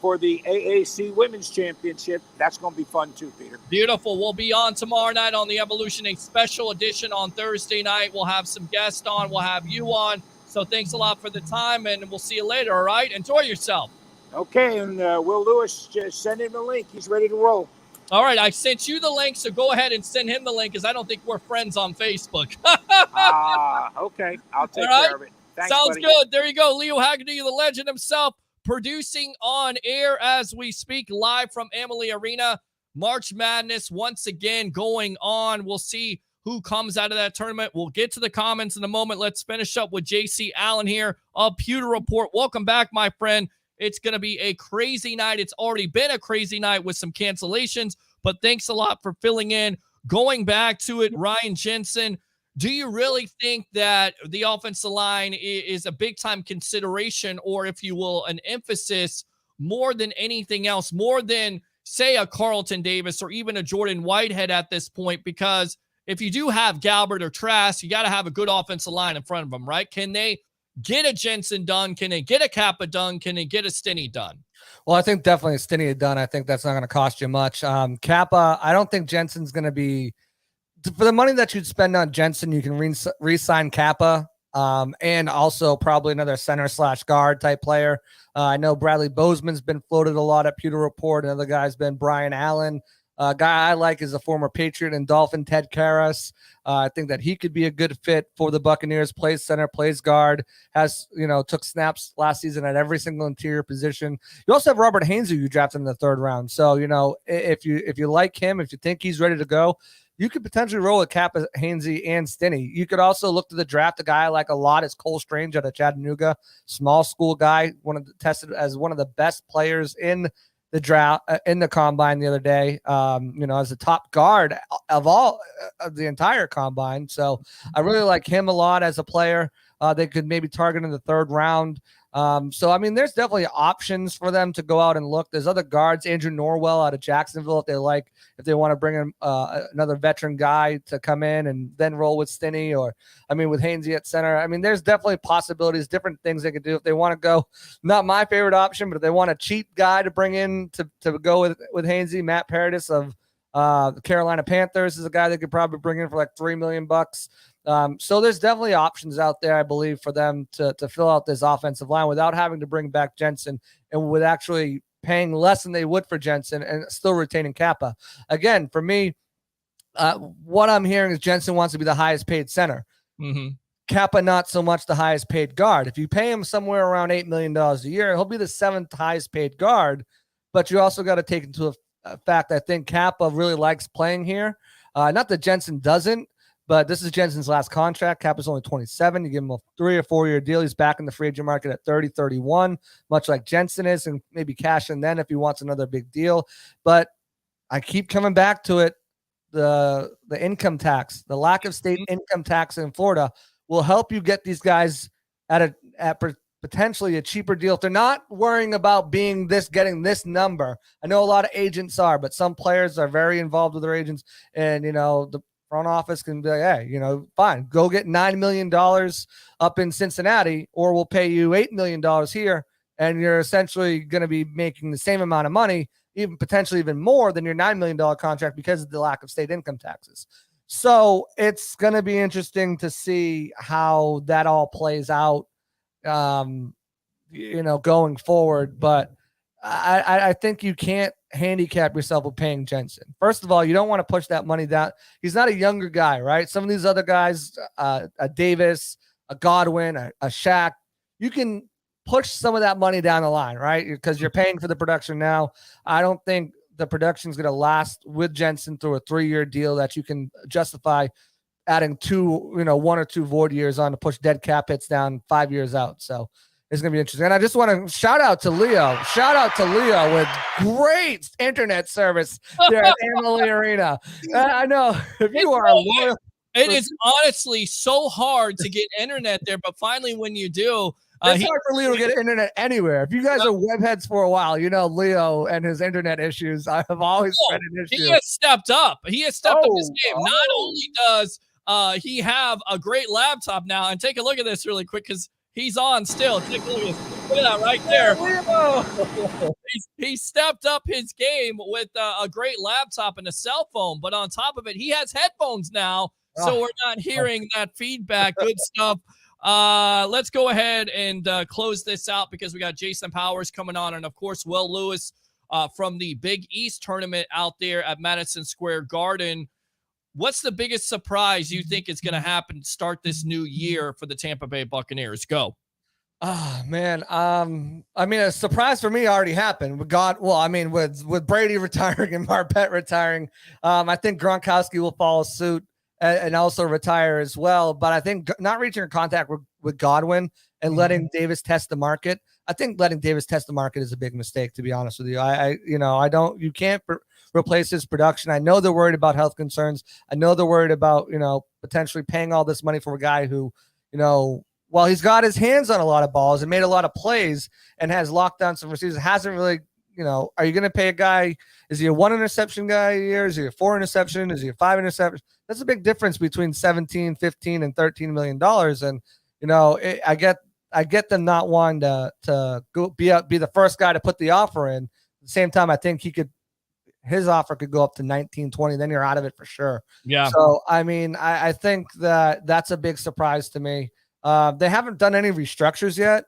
for the AAC Women's Championship. That's going to be fun too, Peter. Beautiful. We'll be on tomorrow night on the Evolution, a special edition on Thursday night. We'll have some guests on. We'll have you on. So thanks a lot for the time, and we'll see you later, all right? Enjoy yourself. Okay, and Will Lewis, just send him the link. He's ready to roll. All right, I sent you the link, so go ahead and send him the link, because I don't think we're friends on Facebook. Okay. I'll take care of it. Thanks, Sounds buddy. good. There you go. Leo Haggerty, the legend himself, producing on air as we speak, live from Amalie Arena. March Madness once again going on. We'll see who comes out of that tournament. We'll get to the comments in a moment. Let's finish up with JC Allen here of Pewter Report. Welcome back, my friend. It's going to be a crazy night. It's already been a crazy night with some cancellations, but thanks a lot for filling in. Going back to it, Ryan Jensen, do you really think that the offensive line is a big-time consideration, or, if you will, an emphasis more than anything else, more than, say, a Carlton Davis or even a Jordan Whitehead at this point? Because if you do have Galbert or Trask, you got to have a good offensive line in front of them, right? Can they get a Jensen done? Can they get a Kappa done? Can they get a Stinney done? Well, I think definitely Stinney done. I think that's not going to cost you much. Kappa, I don't think Jensen's going to be, for the money that you'd spend on Jensen, you can re-sign Kappa, and also probably another center/guard type player. I know Bradley Bozeman's been floated a lot at Pewter Report. Another guy's been Brian Allen. A guy I like is a former Patriot and Dolphin, Ted Karras. I think that he could be a good fit for the Buccaneers. Plays center, plays guard, took snaps last season at every single interior position. You also have Robert Haynes, who you drafted in the 3rd round. So, if you like him, if you think he's ready to go, you could potentially roll with Kappa, Hainsey, and Stinney. You could also look to the draft. A guy I like a lot is Cole Strange out of Chattanooga, small school guy, tested as one of the best players in the draft, in the combine the other day, as a top guard of the entire combine. So I really like him a lot as a player. They could maybe target in the 3rd round. There's definitely options for them to go out and look. There's other guards, Andrew Norwell out of Jacksonville, if they want to bring in another veteran guy to come in and then roll with Stinney, or with Hainsey at center. There's definitely possibilities, different things they could do if they want to go. Not my favorite option, but if they want a cheap guy to bring in to go with Hainsey, Matt Paradis of the Carolina Panthers is a guy they could probably bring in for like $3 million. So there's definitely options out there, I believe, for them to fill out this offensive line without having to bring back Jensen, and with actually paying less than they would for Jensen and still retaining Kappa. Again, for me, what I'm hearing is Jensen wants to be the highest paid center. Mm-hmm. Kappa, not so much the highest paid guard. If you pay him somewhere around $8 million a year, he'll be the 7th highest paid guard. But you also got to take into fact, I think Kappa really likes playing here. Not that Jensen doesn't, but this is Jensen's last contract. Kappa's only 27. You give him a 3 or 4 year deal. He's back in the free agent market at 30, 31, much like Jensen is, and maybe cash in then if he wants another big deal. But I keep coming back to it. The income tax, the lack of state income tax in Florida will help you get these guys at potentially a cheaper deal. If they're not worrying about getting this number. I know a lot of agents are, but some players are very involved with their agents, and the front office can be like, hey, fine, go get $9 million up in Cincinnati, or we'll pay you $8 million here, and you're essentially going to be making the same amount of money, even potentially even more than your $9 million contract, because of the lack of state income taxes. So it's going to be interesting to see how that all plays out, going forward. But I think you can't handicap yourself with paying Jensen. First of all, you don't want to push that money down. He's not a younger guy, right? Some of these other guys, a Davis, a Godwin, a Shaq, you can push some of that money down the line, right? Because you're paying for the production now. I don't think the production is going to last with Jensen through a 3-year deal that you can justify adding 1 or 2 void years on to push dead cap hits down 5 years out. So it's going to be interesting. And I just want to shout out to Leo. Shout out to Leo with great internet service there at Amalie Arena. I know if you are loyal. It is honestly so hard to get internet there, but finally when you do, it's hard for Leo to get internet anywhere. If you guys are webheads for a while, you know Leo and his internet issues. I have always been an issue. He has stepped up. He has stepped up his game. Not only does he have a great laptop now, and take a look at this really quick because he's on still. Take a look at this. Look at that right there. He stepped up his game with a great laptop and a cell phone, but on top of it, he has headphones now. So we're not hearing that feedback. Good stuff. Let's go ahead and close this out because we got Jason Powers coming on, and of course Will Lewis from the Big East tournament out there at Madison Square Garden. What's the biggest surprise you think is going to happen to start this new year for the Tampa Bay Buccaneers? Go. Oh man. I mean, a surprise for me already happened. With Brady retiring and Marpet retiring, I think Gronkowski will follow suit and also retire as well. But I think not reaching contact with Godwin and letting Davis test the market. I think letting Davis test the market is a big mistake, to be honest with you. You can't replace his production. I know they're worried about health concerns. I know they're worried about, potentially paying all this money for a guy who, while he's got his hands on a lot of balls and made a lot of plays and has locked down some receivers, hasn't really, are you going to pay a guy? Is he a 1 interception guy a year? Is he a 4 interception? Is he a 5 interception? That's a big difference between 17, 15, and $13 million. And, I get them not wanting to go be the first guy to put the offer in. At the same time, I think his offer could go up to 19, 20. Then you're out of it for sure. Yeah. So, I think that's a big surprise to me. They haven't done any restructures yet.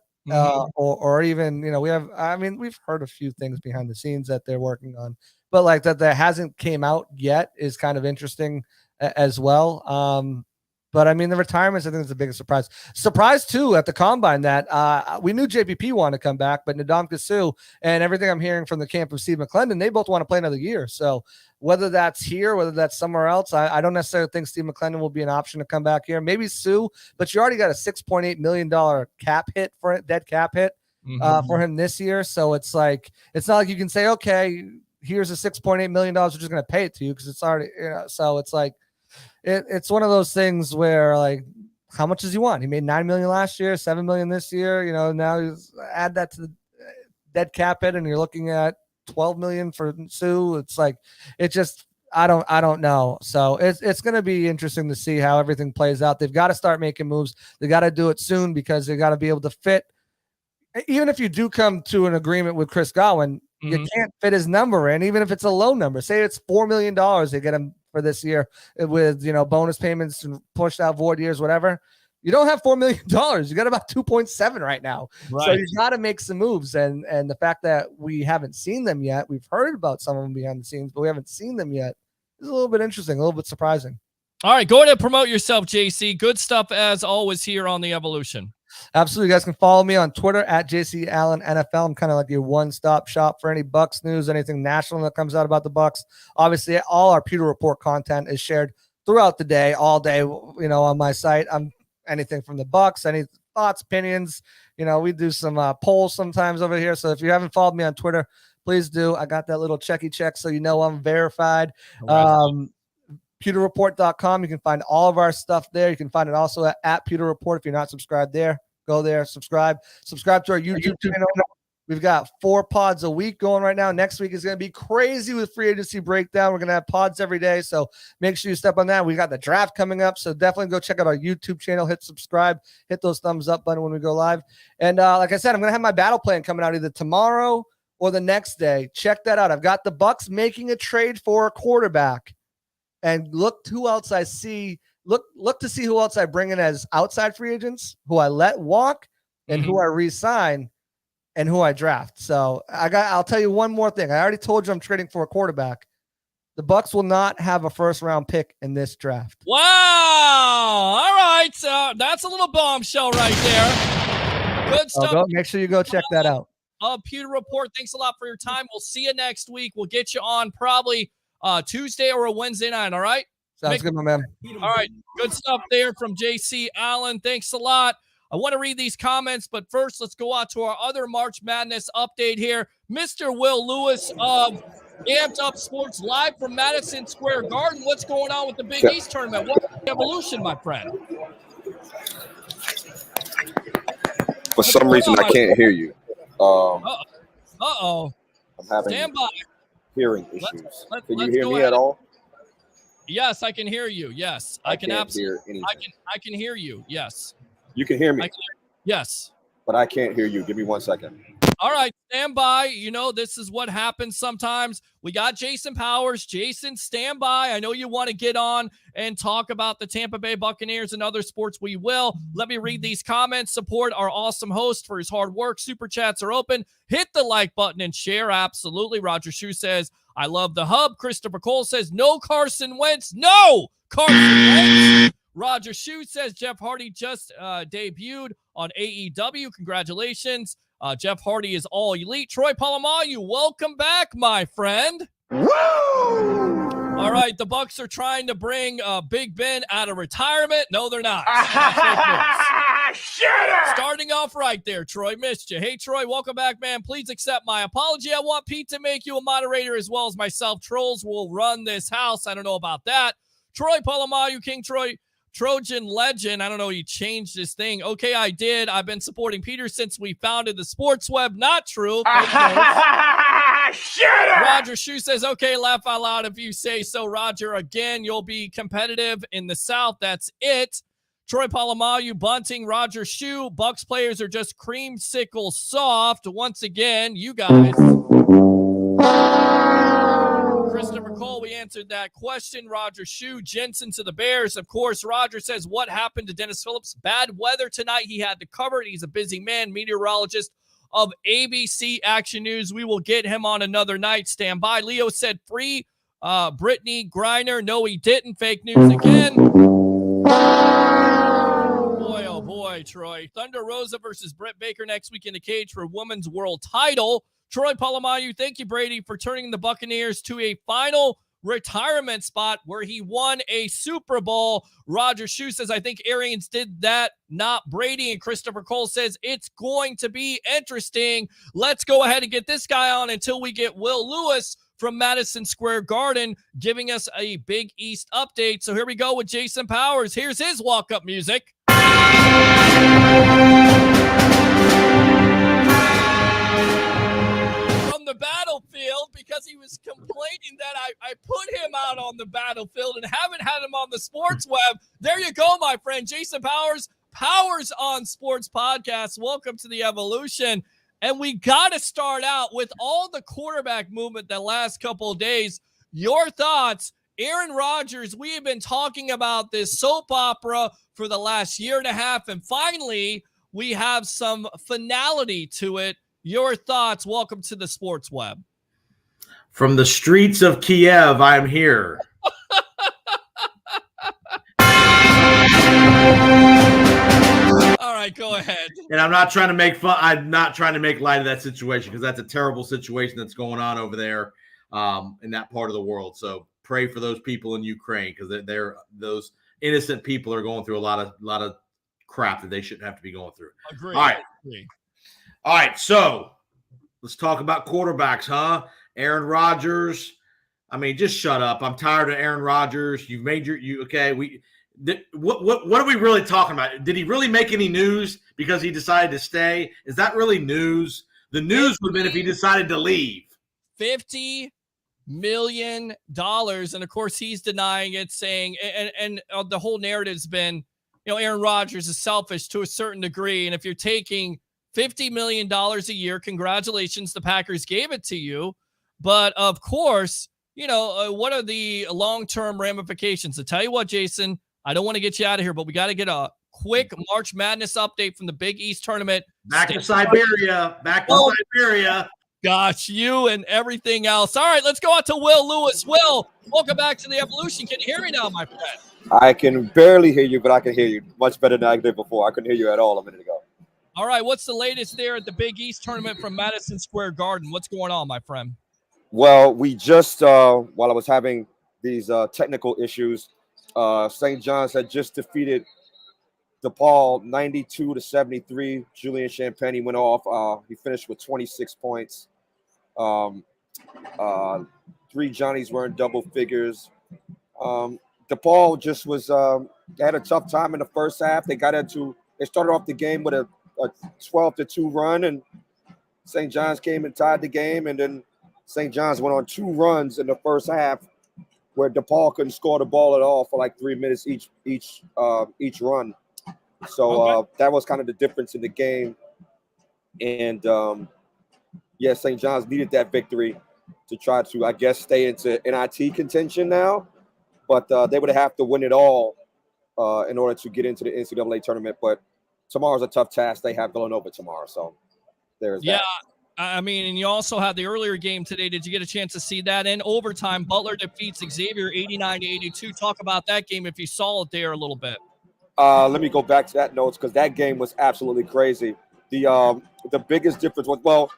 Or even, we've heard a few things behind the scenes that they're working on, but like that hasn't came out yet is kind of interesting as well. But the retirements, I think, is the biggest surprise. Surprise too at the combine that we knew JPP wanted to come back, but Ndamukong Suh and everything I'm hearing from the camp of Steve McClendon, they both want to play another year. So whether that's here, whether that's somewhere else, I don't necessarily think Steve McClendon will be an option to come back here. Maybe Suh, but you already got a $6.8 million cap hit for it, dead cap hit for him this year. So it's not like you can say, okay, here's a $6.8 million. We're just going to pay it to you because it's already, so it's like, it's one of those things where, like, how much does he want? He made $9 million last year, $7 million this year. Now he's add that to the dead cap hit, and you're looking at $12 million for Suh. It's like, I don't know. So it's going to be interesting to see how everything plays out. They've got to start making moves. They got to do it soon because they got to be able to fit. Even if you do come to an agreement with Chris Godwin, you can't fit his number in, even if it's a low number. Say it's $4 million they get him for this year with, bonus payments and pushed out void years, whatever. You don't have $4 million. You got about 2.7 right now. Right. So you got to make some moves. And the fact that we haven't seen them yet, we've heard about some of them behind the scenes, but we haven't seen them yet. It's a little bit interesting, a little bit surprising. All right, go ahead and promote yourself, JC. Good stuff as always here on The Evolution. Absolutely. You guys can follow me on Twitter at JC Allen NFL. I'm kind of like your one-stop shop for any Bucks news, anything national that comes out about the Bucks. Obviously, all our Pewter Report content is shared throughout the day, all day, on my site. I'm anything from the Bucks, any thoughts, opinions. We do some polls sometimes over here. So if you haven't followed me on Twitter, please do. I got that little checky check so I'm verified. Right. PewterReport.com. You can find all of our stuff there. You can find it also at Pewter Report. If you're not subscribed there, go there, subscribe to our YouTube channel. We've got 4 pods a week going right now. Next week is going to be crazy with free agency breakdown. We're going to have pods every day. So make sure you step on that. We got the draft coming up. So definitely go check out our YouTube channel, hit subscribe, hit those thumbs up button when we go live. And like I said, I'm going to have my battle plan coming out either tomorrow or the next day. Check that out. I've got the Bucks making a trade for a quarterback. And look to who else I see. Look to see who else I bring in as outside free agents, who I let walk, and who I re-sign. and who I draft. So I'll tell you one more thing. I already told you I'm trading for a quarterback. The Bucs will not have a first-round pick in this draft. Wow. All right. That's a little bombshell right there. Good stuff. Make sure you go check that out. Pewter Report, thanks a lot for your time. We'll see you next week. We'll get you on probably Tuesday or a Wednesday night, all right? Sounds good, my man. All right. Good stuff there from JC Allen. Thanks a lot. I want to read these comments, but first, let's go out to our other March Madness update here. Mr. Will Lewis of Amped Up Sports live from Madison Square Garden. What's going on with the Big East tournament? What's the evolution, my friend? For some reason, I can't hear you. Uh-oh. I'm having Stand by. hearing issues. Can you let's hear go me ahead. at all? Yes, I can hear you. Yes, I can can't absolutely. hear anything. I can hear you. Yes. You can hear me, Yes. but I can't hear you. Give me 1 second. All right, stand by. You know, this is what happens sometimes. We got Jason Powers. Jason, stand by. I know you want to get on and talk about the Tampa Bay Buccaneers and other sports. We will. Let me read these comments. Support our awesome host for his hard work. Super chats are open. Hit the like button and share. Absolutely. Roger Shue says, I love the hub. Christopher Cole says, no Carson Wentz. No Carson Wentz. Roger Shue says, Jeff Hardy just debuted on AEW. Congratulations. Jeff Hardy is all elite. Troy Polamalu, welcome back, my friend. Woo! All right, the Bucs are trying to bring Big Ben out of retirement. No, they're not. Starting off right there, Troy. Missed you. Hey, Troy, welcome back, man. Please accept my apology. I want Pete to make you a moderator as well as myself. Trolls will run this house. I don't know about that. Troy Polamalu, King Troy. Trojan legend. I don't know. He changed his thing. Okay, I did. I've been supporting Peter since we founded the Sports Web. Not true. Roger Shue says, okay, laugh out loud if you say so. Roger, again, you'll be competitive in the South. That's it. Troy Polamalu, bunting. Roger Shue. Bucks players are just creamsicle soft. Once again, you guys. Christopher Cole, we answered that question. Roger Shue, Jensen to the Bears. Of course, Roger says, what happened to Dennis Phillips? Bad weather tonight. He had to cover it. He's a busy man, meteorologist of ABC Action News. We will get him on another night. Stand by. Leo said, free Brittany Griner. No, he didn't. Fake news again. Boy, oh boy, Troy. Thunder Rosa versus Britt Baker next week in the cage for Women's World Title. Troy Polamalu, thank you, Brady, for turning the Buccaneers to a final retirement spot where he won a Super Bowl. Roger Shue says, I think Arians did that, not Brady. And Christopher Cole says, it's going to be interesting. Let's go ahead and get this guy on until we get Will Lewis from Madison Square Garden giving us a Big East update. So here we go with Jason Powers. Here's his walk-up music. The battlefield, because he was complaining that I put him out on the battlefield and haven't had him on the sports web. There you go, my friend. Jason Powers, Powers on Sports Podcast. Welcome to the evolution. And we got to start out with all the quarterback movement the last couple of days. Your thoughts, Aaron Rodgers. We have been talking about this soap opera for the last year and a half, and finally we have some finality to it. Your thoughts. Welcome to the Sports Web. From the streets of Kiev, I am here. All right, go ahead. And I'm not trying to make fun. I'm not trying to make light of that situation because that's a terrible situation that's going on over there in that part of the world. So pray for those people in Ukraine because they're those innocent people are going through a lot of crap that they shouldn't have to be going through. Agree. All right. All right, so let's talk about quarterbacks, huh? Aaron Rodgers. I mean, just shut up. I'm tired of Aaron Rodgers. You've made okay. What are we really talking about? Did he really make any news because he decided to stay? Is that really news? The news would have been if he decided to leave. $50 million, and of course he's denying it, saying, and the whole narrative's been, Aaron Rodgers is selfish to a certain degree, and if you're taking $50 million a year, congratulations, the Packers gave it to you. But of course, what are the long-term ramifications? To tell you what, Jason, I don't want to get you out of here, but we got to get a quick March Madness update from the Big East tournament. Back to Siberia. Back to Siberia. Gosh, you and everything else. All right, let's go out to Will Lewis. Will, welcome back to the Evolution. Can you hear me now, my friend? I can barely hear you, but I can hear you much better than I did before. I couldn't hear you at all a minute ago. All right, what's the latest there at the Big East tournament from Madison Square Garden? What's going on, my friend? Well, we just, while I was having these technical issues, St. John's had just defeated DePaul 92-73. Julian Champagne went off. He finished with 26 points. 3 Johnnies were in double figures. DePaul just was had a tough time in the first half. They started off the game with a 12-2 run, and St. John's came and tied the game, and then St. John's went on 2 runs in the first half where DePaul couldn't score the ball at all for like 3 minutes each run. So that was kind of the difference in the game. And St. John's needed that victory to try to, I guess, stay into NIT contention now. But they would have to win it all in order to get into the NCAA tournament. But tomorrow's a tough task. They have Villanova tomorrow. So there's that. I mean, and you also had the earlier game today. Did you get a chance to see that? In overtime, Butler defeats Xavier 89-82. Talk about that game if you saw it there a little bit. Let me go back to that notes because that game was absolutely crazy. The biggest difference was, well,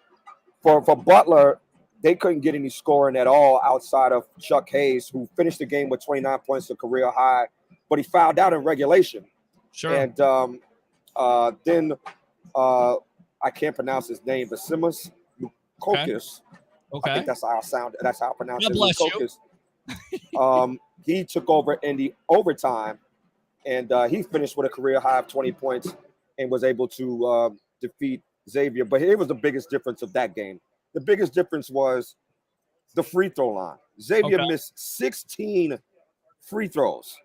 for Butler, they couldn't get any scoring at all outside of Chuck Hayes, who finished the game with 29 points, a career high, but he fouled out in regulation. Sure. And then I can't pronounce his name, but Simas Lukokis. Okay. I think that's how I pronounce it. Bless you. He took over in the overtime, and he finished with a career high of 20 points and was able to defeat Xavier. But here was the biggest difference of that game. The biggest difference was the free throw line. Xavier missed 16 free throws.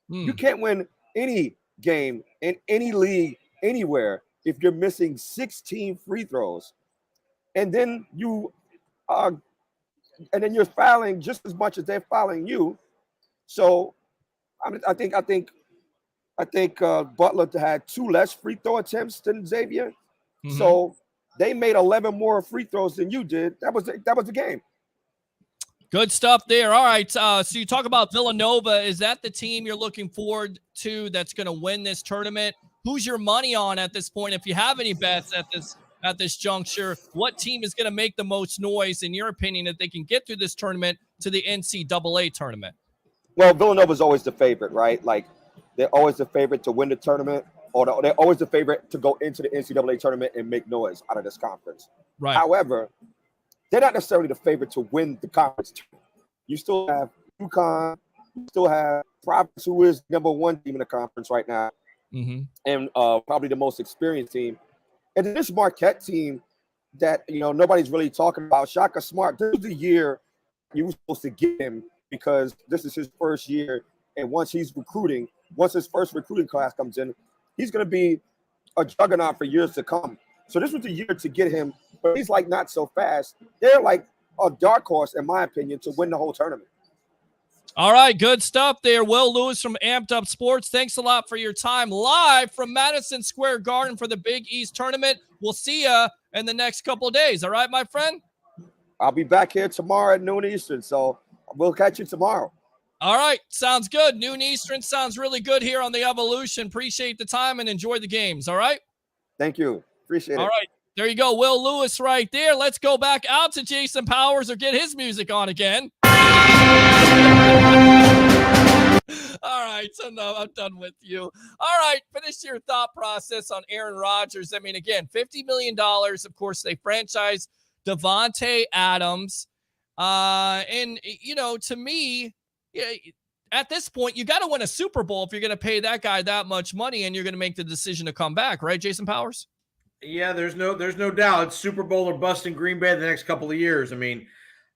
You can't win any game in any league anywhere if you're missing 16 free throws. And then you're fouling just as much as they're fouling you. So I think Butler had 2 less free throw attempts than Xavier. Mm-hmm. So they made 11 more free throws than you did. That was the game. Good stuff there. All right. So you talk about Villanova. Is that the team you're looking forward to that's going to win this tournament? Who's your money on at this point? If you have any bets at this juncture, what team is going to make the most noise, in your opinion, that they can get through this tournament to the NCAA tournament? Well, Villanova's always the favorite, right? Like, they're always the favorite to win the tournament, or they're always the favorite to go into the NCAA tournament and make noise out of this conference. Right. However, they're not necessarily the favorite to win the conference. You still have UConn, you still have Providence, who is number 1 team in the conference right now, and probably the most experienced team. And then this Marquette team that nobody's really talking about, Shaka Smart. This is the year you were supposed to get him because this is his first year, and once his first recruiting class comes in, he's going to be a juggernaut for years to come. So this was the year to get him, but he's like not so fast. They're like a dark horse, in my opinion, to win the whole tournament. All right, good stuff there. Will Lewis from Amped Up Sports. Thanks a lot for your time live from Madison Square Garden for the Big East tournament. We'll see you in the next couple of days. All right, my friend? I'll be back here tomorrow at noon Eastern, so we'll catch you tomorrow. All right, sounds good. Noon Eastern sounds really good here on the Evolution. Appreciate the time and enjoy the games, all right? Thank you. Appreciate it. All right, there you go. Will Lewis right there. Let's go back out to Jason Powers or get his music on again. All right, so no, I'm done with you. All right, finish your thought process on Aaron Rodgers. I mean, again, $50 million. Of course, they franchise Devontae Adams. And, to me, at this point, you got to win a Super Bowl if you're going to pay that guy that much money and you're going to make the decision to come back, right, Jason Powers? Yeah, there's no doubt. It's Super Bowl or bust in Green Bay the next couple of years. I mean,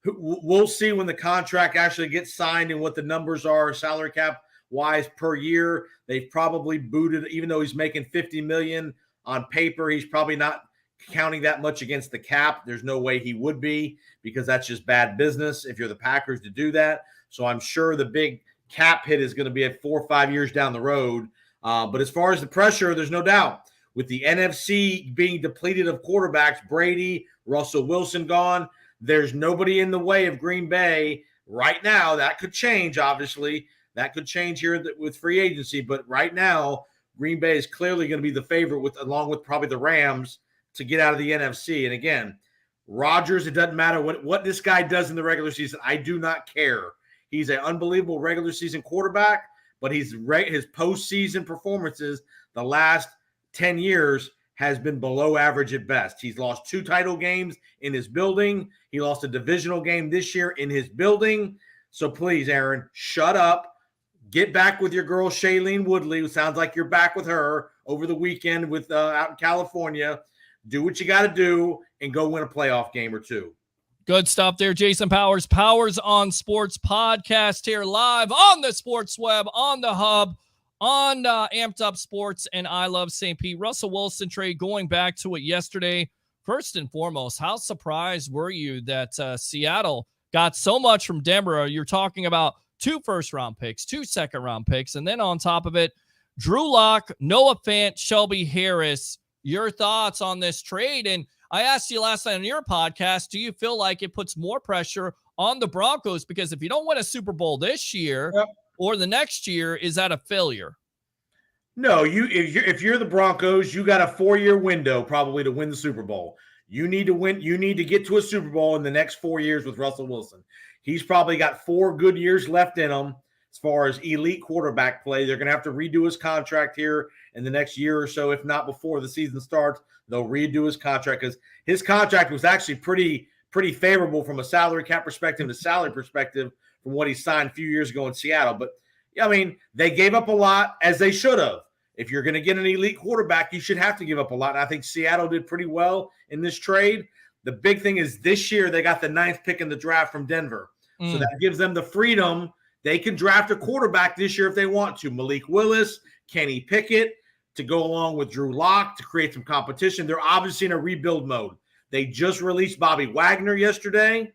we'll see when the contract actually gets signed and what the numbers are salary cap wise per year. They've probably booted, even though he's making $50 million on paper, he's probably not counting that much against the cap. There's no way he would be, because that's just bad business if you're the Packers to do that. So I'm sure the big cap hit is going to be at 4 or 5 years down the road. But as far as the pressure, there's no doubt. With the NFC being depleted of quarterbacks, Brady, Russell Wilson gone, there's nobody in the way of Green Bay right now. That could change, obviously. That could change here with free agency. But right now, Green Bay is clearly going to be the favorite, along with probably the Rams, to get out of the NFC. And again, Rodgers, it doesn't matter what this guy does in the regular season. I do not care. He's an unbelievable regular season quarterback, but his postseason performances the last 10 years has been below average at best. He's lost 2 title games in his building. He lost a divisional game this year in his building. So please, Aaron, shut up. Get back with your girl, Shailene Woodley, who sounds like you're back with her over the weekend with out in California. Do what you got to do and go win a playoff game or 2. Good stuff there, Jason Powers. Powers on Sports podcast here live on the Sports Web, on the Hub, on Amped Up Sports and I Love St. Pete. Russell Wilson trade, going back to it yesterday. First and foremost, how surprised were you that Seattle got so much from Denver? You're talking about 2 first-round picks, 2 second-round picks, and then on top of it, Drew Lock, Noah Fant, Shelby Harris. Your thoughts on this trade? And I asked you last night on your podcast, do you feel like it puts more pressure on the Broncos? Because if you don't win a Super Bowl this year or the next year, is that a failure? No, if you're the Broncos, you got a 4-year window probably to win the Super Bowl. You need to win. You need to get to a Super Bowl in the next 4 years with Russell Wilson. He's probably got 4 good years left in him as far as elite quarterback play. They're going to have to redo his contract here in the next year or so, if not before the season starts. They'll redo his contract because his contract was actually pretty favorable from a salary cap perspective to salary perspective from what he signed a few years ago in Seattle. But, I mean, they gave up a lot, as they should have. If you're going to get an elite quarterback, you should have to give up a lot. And I think Seattle did pretty well in this trade. The big thing is this year they got the 9th pick in the draft from Denver. So that gives them the freedom. They can draft a quarterback this year if they want to. Malik Willis, Kenny Pickett, to go along with Drew Lock to create some competition. They're obviously in a rebuild mode. They just released Bobby Wagner yesterday.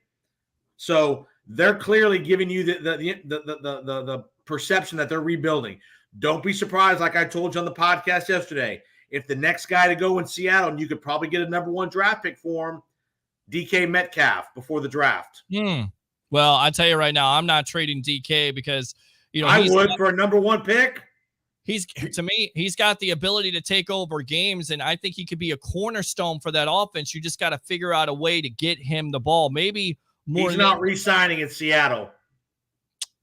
So they're clearly giving you the perception that they're rebuilding. Don't be surprised, like I told you on the podcast yesterday, if the next guy to go in Seattle, and you could probably get a number 1 draft pick for him, DK Metcalf before the draft. Well, I tell you right now, I'm not trading DK because, I would for a number 1 pick. To me, he's got the ability to take over games, and I think he could be a cornerstone for that offense. You just got to figure out a way to get him the ball. Maybe more. He's not re-signing in Seattle.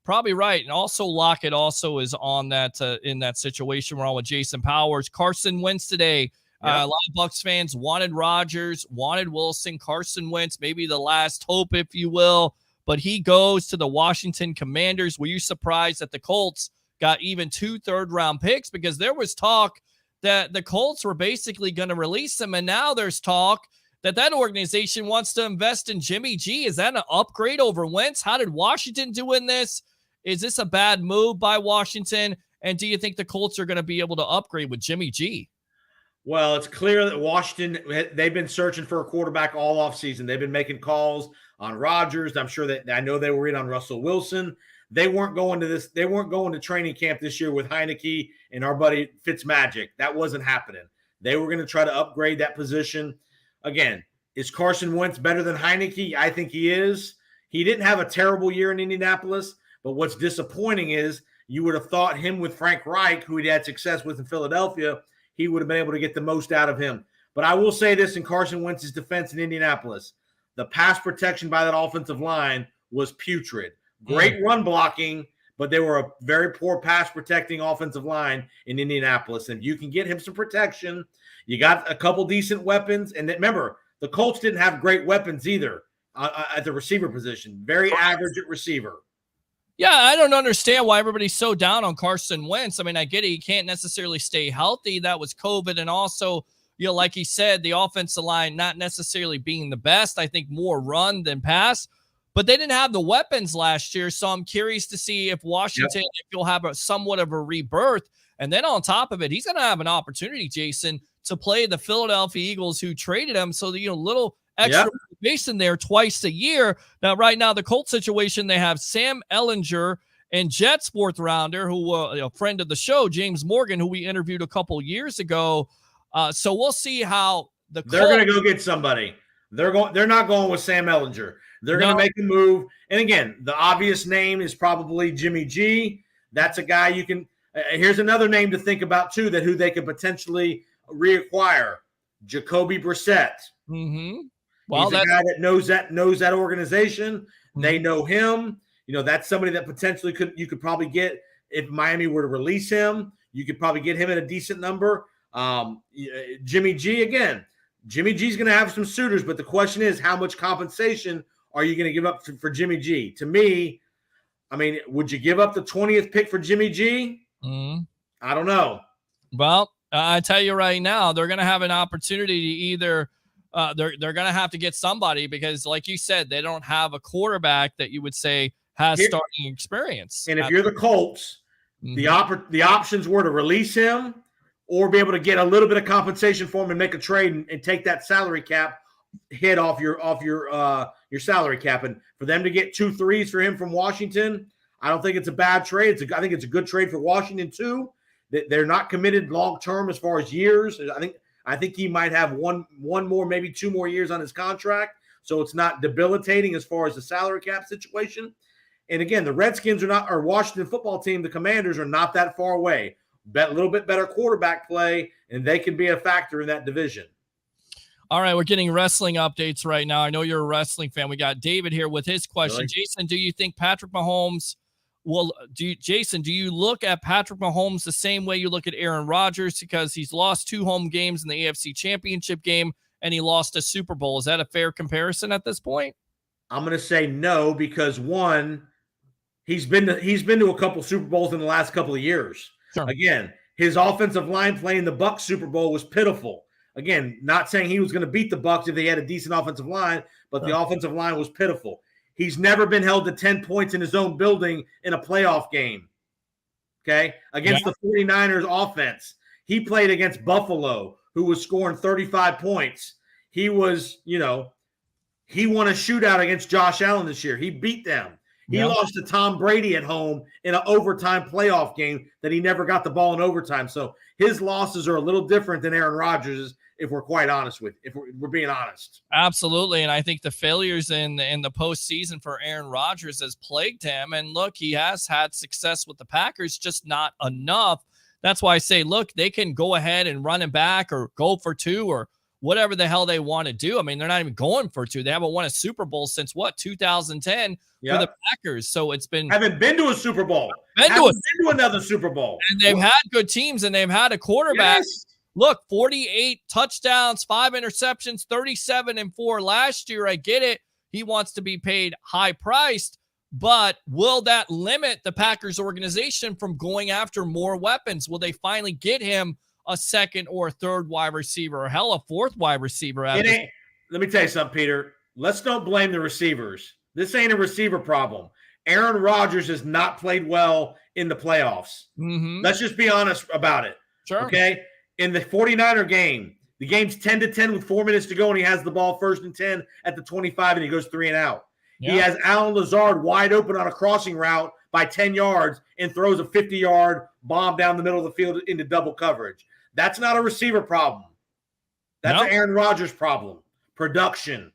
Probably right. And also Lockett also is on that in that situation. We're on with Jason Powers. Carson Wentz today. A lot of Bucs fans wanted Rodgers, wanted Wilson. Carson Wentz, maybe the last hope, if you will. But he goes to the Washington Commanders. Were you surprised that the Colts got even 2 third-round picks? Because there was talk that the Colts were basically going to release him, and now there's talk that organization wants to invest in Jimmy G. Is that an upgrade over Wentz? How did Washington do in this? Is this a bad move by Washington? And do you think the Colts are going to be able to upgrade with Jimmy G? Well, it's clear that Washington, they've been searching for a quarterback all offseason. They've been making calls on Rodgers. I know they were in on Russell Wilson. They weren't going to training camp this year with Heineke and our buddy Fitzmagic. That wasn't happening. They were going to try to upgrade that position. Again, is Carson Wentz better than Heineke? I think he is. He didn't have a terrible year in Indianapolis, but what's disappointing is you would have thought him with Frank Reich, who he'd had success with in Philadelphia, he would have been able to get the most out of him. But I will say this in Carson Wentz's defense in Indianapolis. The pass protection by that offensive line was putrid. Great run blocking, but they were a very poor pass protecting offensive line in Indianapolis. And you can get him some protection. You got a couple decent weapons. And remember, the Colts didn't have great weapons either at the receiver position. Very average at receiver. Yeah, I don't understand why everybody's so down on Carson Wentz. I mean, I get it. He can't necessarily stay healthy. That was COVID. And also, like he said, the offensive line not necessarily being the best. I think more run than pass. But they didn't have the weapons last year. So I'm curious to see if Washington, if you'll have somewhat of a rebirth. And then on top of it, he's going to have an opportunity, Jason, to play the Philadelphia Eagles who traded him. So, little extra motivation there twice a year. Now, right now, the Colts situation, they have Sam Ellinger and Jets 4th rounder, who a friend of the show, James Morgan, who we interviewed a couple years ago. So we'll see how they're going to go get somebody. They're not going with Sam Ellinger. They're going to make a move. And again, the obvious name is probably Jimmy G. That's a guy you can. Here's another name to think about too. Who they could potentially reacquire. Jacoby Brissett. Mm-hmm. Well, he's a guy that knows that organization. Mm-hmm. They know him. That's somebody that potentially you could probably get if Miami were to release him. You could probably get him at a decent number. Jimmy G again. Jimmy G's going to have some suitors, but the question is, how much compensation are you going to give up for Jimmy G? To me, I mean, would you give up the 20th pick for Jimmy G? Mm-hmm. I don't know. Well, I tell you right now, they're going to have an opportunity to either they're going to have to get somebody because, like you said, they don't have a quarterback that you would say has starting experience. And if you're the Colts, mm-hmm. the options were to release him or be able to get a little bit of compensation for him and make a trade and take that salary cap hit off your salary cap. And for them to get 2 3s for him from Washington, I don't think it's a bad trade. I think it's a good trade for Washington too. They're not committed long term as far as years. I think he might have one more, maybe 2 more years on his contract. So it's not debilitating as far as the salary cap situation. And again, the Redskins or Washington football team, the Commanders are not that far away. A little bit better quarterback play, and they can be a factor in that division. All right, we're getting wrestling updates right now. I know you're a wrestling fan. We got David here with his question. Really? Jason, do you think Patrick Mahomes do you look at Patrick Mahomes the same way you look at Aaron Rodgers because he's lost 2 home games in the AFC Championship game and he lost a Super Bowl? Is that a fair comparison at this point? I'm going to say no because one, he's been to a couple Super Bowls in the last couple of years. Sure. Again, his offensive line playing the Bucs Super Bowl was pitiful. Again, not saying he was going to beat the Bucs if they had a decent offensive line, but the offensive line was pitiful. He's never been held to 10 points in his own building in a playoff game. Okay? Against the 49ers offense. He played against Buffalo, who was scoring 35 points. He was, he won a shootout against Josh Allen this year. He beat them. He lost to Tom Brady at home in an overtime playoff game that he never got the ball in overtime. So his losses are a little different than Aaron Rodgers' if we're quite honest if we're being honest. Absolutely. And I think the failures in the postseason for Aaron Rodgers has plagued him. And look, he has had success with the Packers, just not enough. That's why I say, look, they can go ahead and run him back or go for 2 or whatever the hell they want to do. I mean, they're not even going for 2. They haven't won a Super Bowl since 2010 for the Packers. So it's been haven't been to a Super Bowl. Been to another Super Bowl. And they've had good teams and they've had a quarterback. Yes. Look, 48 touchdowns, 5 interceptions, 37-4 last year. I get it. He wants to be paid high priced, but will that limit the Packers organization from going after more weapons? Will they finally get him a second or third wide receiver or hell, a 4th wide receiver? Let me tell you something, Peter. Let's don't blame the receivers. This ain't a receiver problem. Aaron Rodgers has not played well in the playoffs. Mm-hmm. Let's just be honest about it. Sure. Okay? In the 49er game, the game's 10-10 with 4 minutes to go, and he has the ball 1st and 10 at the 25, and he goes 3 and out. Yeah. He has Alan Lazard wide open on a crossing route by 10 yards and throws a 50-yard bomb down the middle of the field into double coverage. That's not a receiver problem. That's an Aaron Rodgers problem. Production.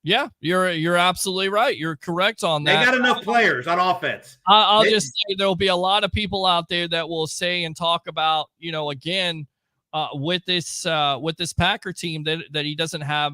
Yeah, you're absolutely right. You're correct on that. They got enough players on offense. I'll just say there'll be a lot of people out there that will say and talk about, again, with this Packer team that he doesn't have,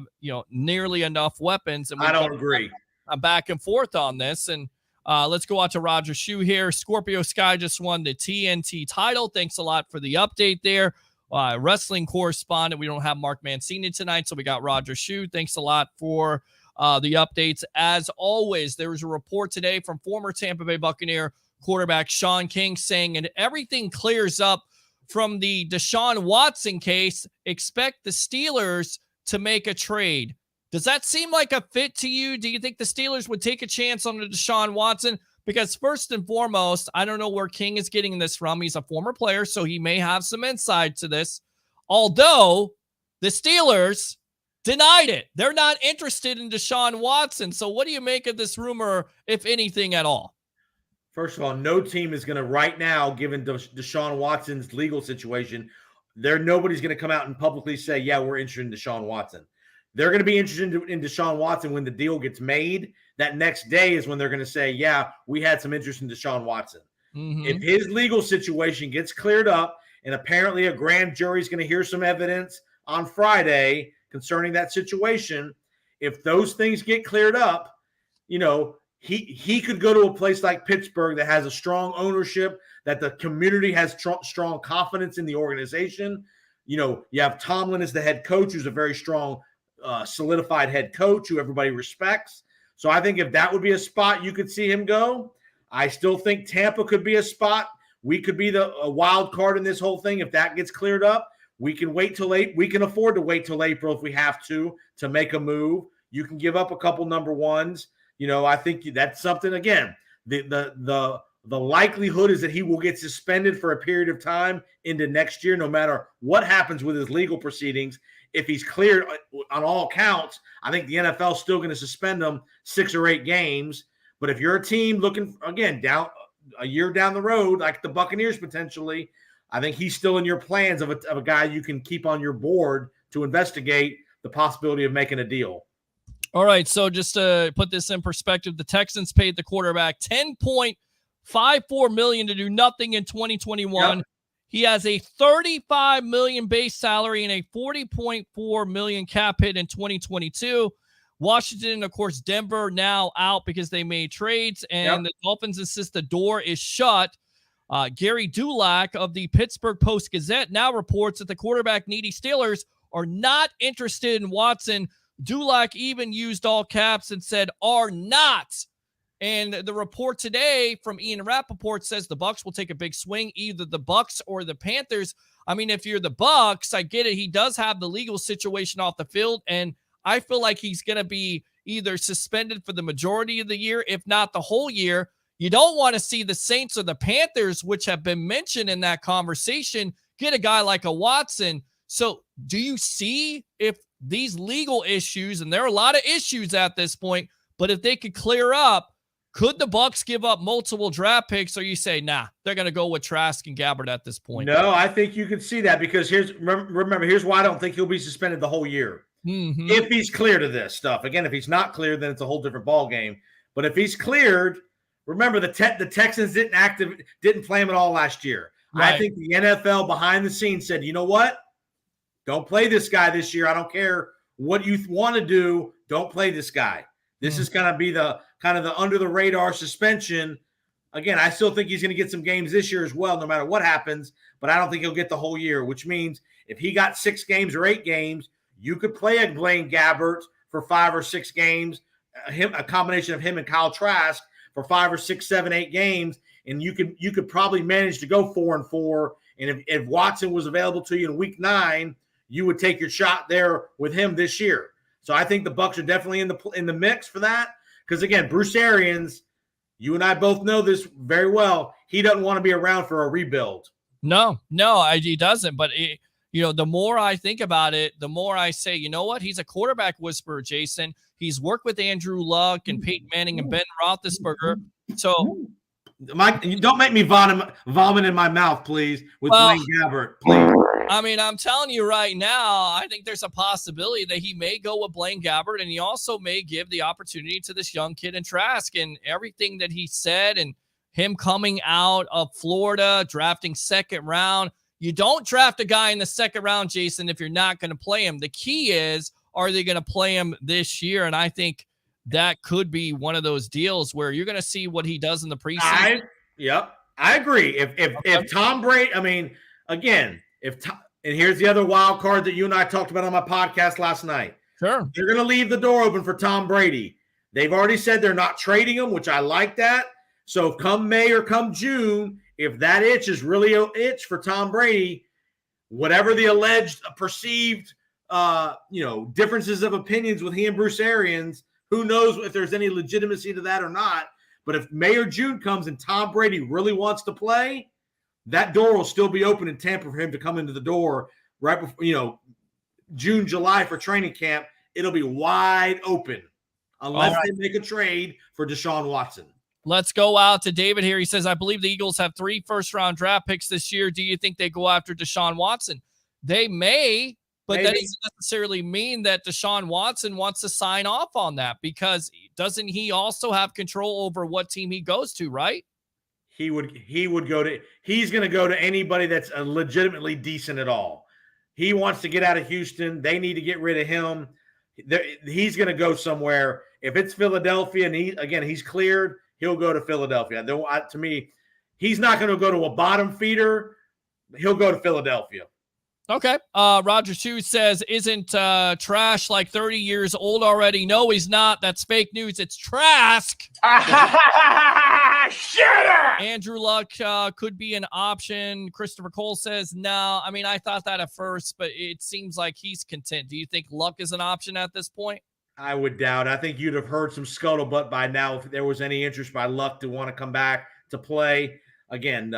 nearly enough weapons. And I don't agree. I'm back and forth on this. And let's go out to Roger Shue here. Scorpio Sky just won the TNT title. Thanks a lot for the update there. Wrestling correspondent. We don't have Mark Mancini tonight, so we got Roger Shue. Thanks a lot for the updates. As always, there was a report today from former Tampa Bay Buccaneer quarterback Sean King saying, and everything clears up from the Deshaun Watson case, expect the Steelers to make a trade. Does that seem like a fit to you? Do you think the Steelers would take a chance on the Deshaun Watson? Because first and foremost, I don't know where King is getting this from. He's a former player, so he may have some insight to this. Although the Steelers denied it. They're not interested in Deshaun Watson. So what do you make of this rumor, if anything at all? First of all, no team is going to right now, given Deshaun Watson's legal situation, nobody's going to come out and publicly say, yeah, we're interested in Deshaun Watson. They're going to be interested in Deshaun Watson when the deal gets made. That next day is when they're going to say, yeah, we had some interest in Deshaun Watson. Mm-hmm. If his legal situation gets cleared up, and apparently a grand jury is going to hear some evidence on Friday concerning that situation, if those things get cleared up, he could go to a place like Pittsburgh that has a strong ownership, that the community has strong confidence in the organization. You have Tomlin as the head coach, who's a very strong, solidified head coach who everybody respects. So I think if that would be a spot you could see him go, I still think Tampa could be a spot. We could be a wild card in this whole thing. If that gets cleared up, we can wait till late. We can afford to wait till April if we have to make a move. You can give up a couple number ones. I think that's something, again, the likelihood is that he will get suspended for a period of time into next year, no matter what happens with his legal proceedings. If he's cleared on all counts, I think the NFL is still going to suspend him 6 or 8 games. But if you're a team looking, again, down a year down the road, like the Buccaneers potentially, I think he's still in your plans of a guy you can keep on your board to investigate the possibility of making a deal. All right, so just to put this in perspective, the Texans paid the quarterback $10.54 million to do nothing in 2021. Yep. He has a $35 million base salary and a $40.4 million cap hit in 2022. Washington, of course, Denver now out because they made trades, and the Dolphins insist the door is shut. Gary Dulac of the Pittsburgh Post-Gazette now reports that the quarterback-needy Steelers are not interested in Watson. Dulac even used all caps and said, "are not." And the report today from Ian Rappaport says the Bucs will take a big swing, either the Bucs or the Panthers. I mean, if you're the Bucs, I get it. He does have the legal situation off the field, and I feel like he's going to be either suspended for the majority of the year, if not the whole year. You don't want to see the Saints or the Panthers, which have been mentioned in that conversation, get a guy like a Watson. So do you see if these legal issues, and there are a lot of issues at this point, but if they could clear up, could the Bucs give up multiple draft picks, or you say, nah, they're going to go with Trask and Gabbert at this point? No, I think you can see that, because here's why I don't think he'll be suspended the whole year. Mm-hmm. If he's cleared of this stuff. Again, if he's not cleared, then it's a whole different ball game. But if he's cleared, remember the Texans didn't play him at all last year. Right. I think the NFL behind the scenes said, you know what? Don't play this guy this year. I don't care what you want to do. Don't play this guy. This is going to be the kind of the under the radar suspension. Again, I still think he's going to get some games this year as well, no matter what happens, but I don't think he'll get the whole year, which means if he got 6 games or 8 games, you could play a Blaine Gabbert for 5 or 6 games, a combination of him and Kyle Trask for 5 or 6, 7, 8 games, and you could probably manage to go 4-4. And if Watson was available to you in week 9, you would take your shot there with him this year. So I think the Bucs are definitely in the mix for that. Because again, Bruce Arians, you and I both know this very well. He doesn't want to be around for a rebuild. No, he doesn't. But the more I think about it, the more I say, you know what? He's a quarterback whisperer, Jason. He's worked with Andrew Luck and Peyton Manning and Ben Roethlisberger. So, Mike, don't make me vomit in my mouth, please, with Blaine Gabbert, please. I mean, I'm telling you right now, I think there's a possibility that he may go with Blaine Gabbert, and he also may give the opportunity to this young kid in Trask. And everything that he said, and him coming out of Florida, drafting 2nd round. You don't draft a guy in the 2nd round, Jason, if you're not going to play him. The key is, are they going to play him this year? And I think that could be one of those deals where you're going to see what he does in the preseason. I agree. If Tom Brady, I mean, again, and here's the other wild card that you and I talked about on my podcast last night. Sure. They're going to leave the door open for Tom Brady. They've already said they're not trading him, which I like that. So come May or come June, if that itch is really an itch for Tom Brady, whatever the alleged perceived differences of opinions with he and Bruce Arians, who knows if there's any legitimacy to that or not. But if May or June comes and Tom Brady really wants to play, that door will still be open in Tampa for him to come into the door right before, June, July for training camp. It'll be wide open unless they make a trade for Deshaun Watson. Let's go out to David here. He says, I believe the Eagles have 3 first-round draft picks this year. Do you think they go after Deshaun Watson? They may, but that doesn't necessarily mean that Deshaun Watson wants to sign off on that, because doesn't he also have control over what team he goes to, right? He's going to go to anybody that's legitimately decent at all. He wants to get out of Houston. They need to get rid of him. He's going to go somewhere. If it's Philadelphia and he's cleared, he'll go to Philadelphia. To me, he's not going to go to a bottom feeder. He'll go to Philadelphia. Okay. Roger Chu says, isn't Trash like 30 years old already? No, he's not. That's fake news. It's Trask. Shitter! Andrew Luck could be an option. Christopher Cole says, no. I mean, I thought that at first, but it seems like he's content. Do you think Luck is an option at this point? I would doubt. I think you'd have heard some scuttlebutt by now if there was any interest by Luck to want to come back to play again.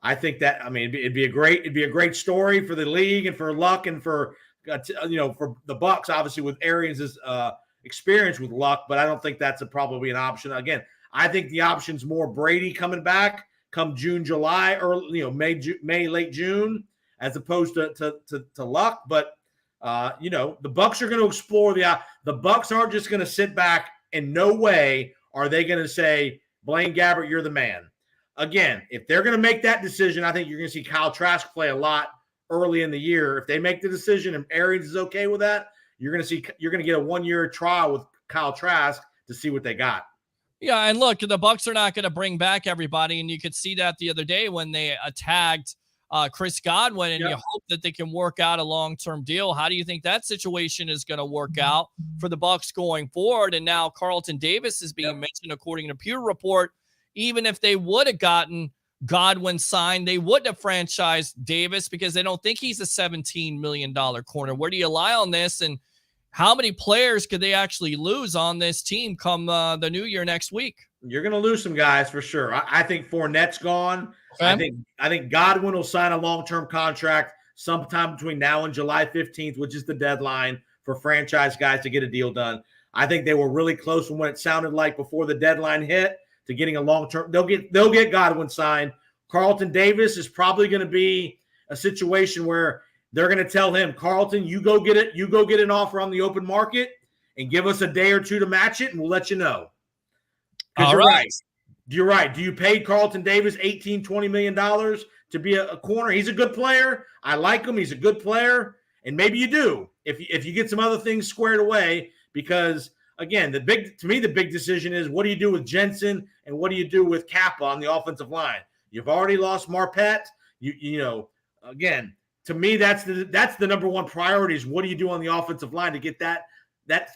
I think that, it'd be a great story for the league and for Luck and for the Bucks, obviously with Arians' experience with Luck, but I don't think that's probably an option. Again, I think the option's more Brady coming back come June, July, or May, late June, as opposed to Luck. But the Bucks are going to explore the Bucks aren't just going to sit back. In no way are they going to say, Blaine Gabbert, you're the man. Again, if they're going to make that decision, I think you're going to see Kyle Trask play a lot early in the year. If they make the decision and Arians is okay with that, you're going to get a 1-year trial with Kyle Trask to see what they got. Yeah, and look, the Bucks are not going to bring back everybody, and you could see that the other day when they tagged Chris Godwin, and you hope that they can work out a long-term deal. How do you think that situation is going to work out for the Bucks going forward? And now Carlton Davis is being mentioned, according to Pewter report. Even if they would have gotten Godwin signed, they wouldn't have franchised Davis because they don't think he's a $17 million corner. Where do you lie on this? And how many players could they actually lose on this team come the new year next week? You're going to lose some guys for sure. I think Fournette's gone. Okay. I think Godwin will sign a long-term contract sometime between now and July 15th, which is the deadline for franchise guys to get a deal done. I think they were really close from what it sounded like before the deadline hit to getting a long-term. They'll get Godwin signed. Carlton Davis is probably going to be a situation where they're going to tell him, Carlton, you go get it. You go get an offer on the open market and give us a day or two to match it, and we'll let you know. All right. You're right. Do you pay Carlton Davis $18-20 million to be a corner? He's a good player. I like him. He's a good player. And maybe you do if you get some other things squared away, because again, the big decision is, what do you do with Jensen and what do you do with Kappa on the offensive line? You've already lost Marpet. Again, to me, that's the number one priority is, what do you do on the offensive line to get that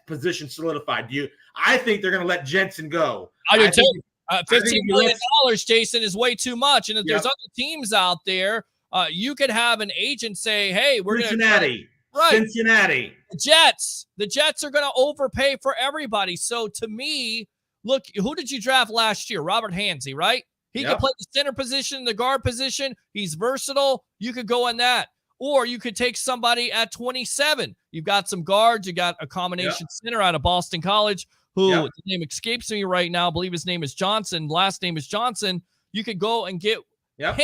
position solidified? I think they're going to let Jensen go. I do too. $15 million, Jason, is way too much. And if there's other teams out there, you could have an agent say, hey, we're going to Cincinnati. The Jets are going to overpay for everybody. So to me, look, who did you draft last year? Robert Hansey, right? He can play the center position, the guard position. He's versatile. You could go in that. Or you could take somebody at 27. You've got some guards. You got a combination center out of Boston College who the name escapes me right now. I believe his name is Johnson. Last name is Johnson. You could go and get him.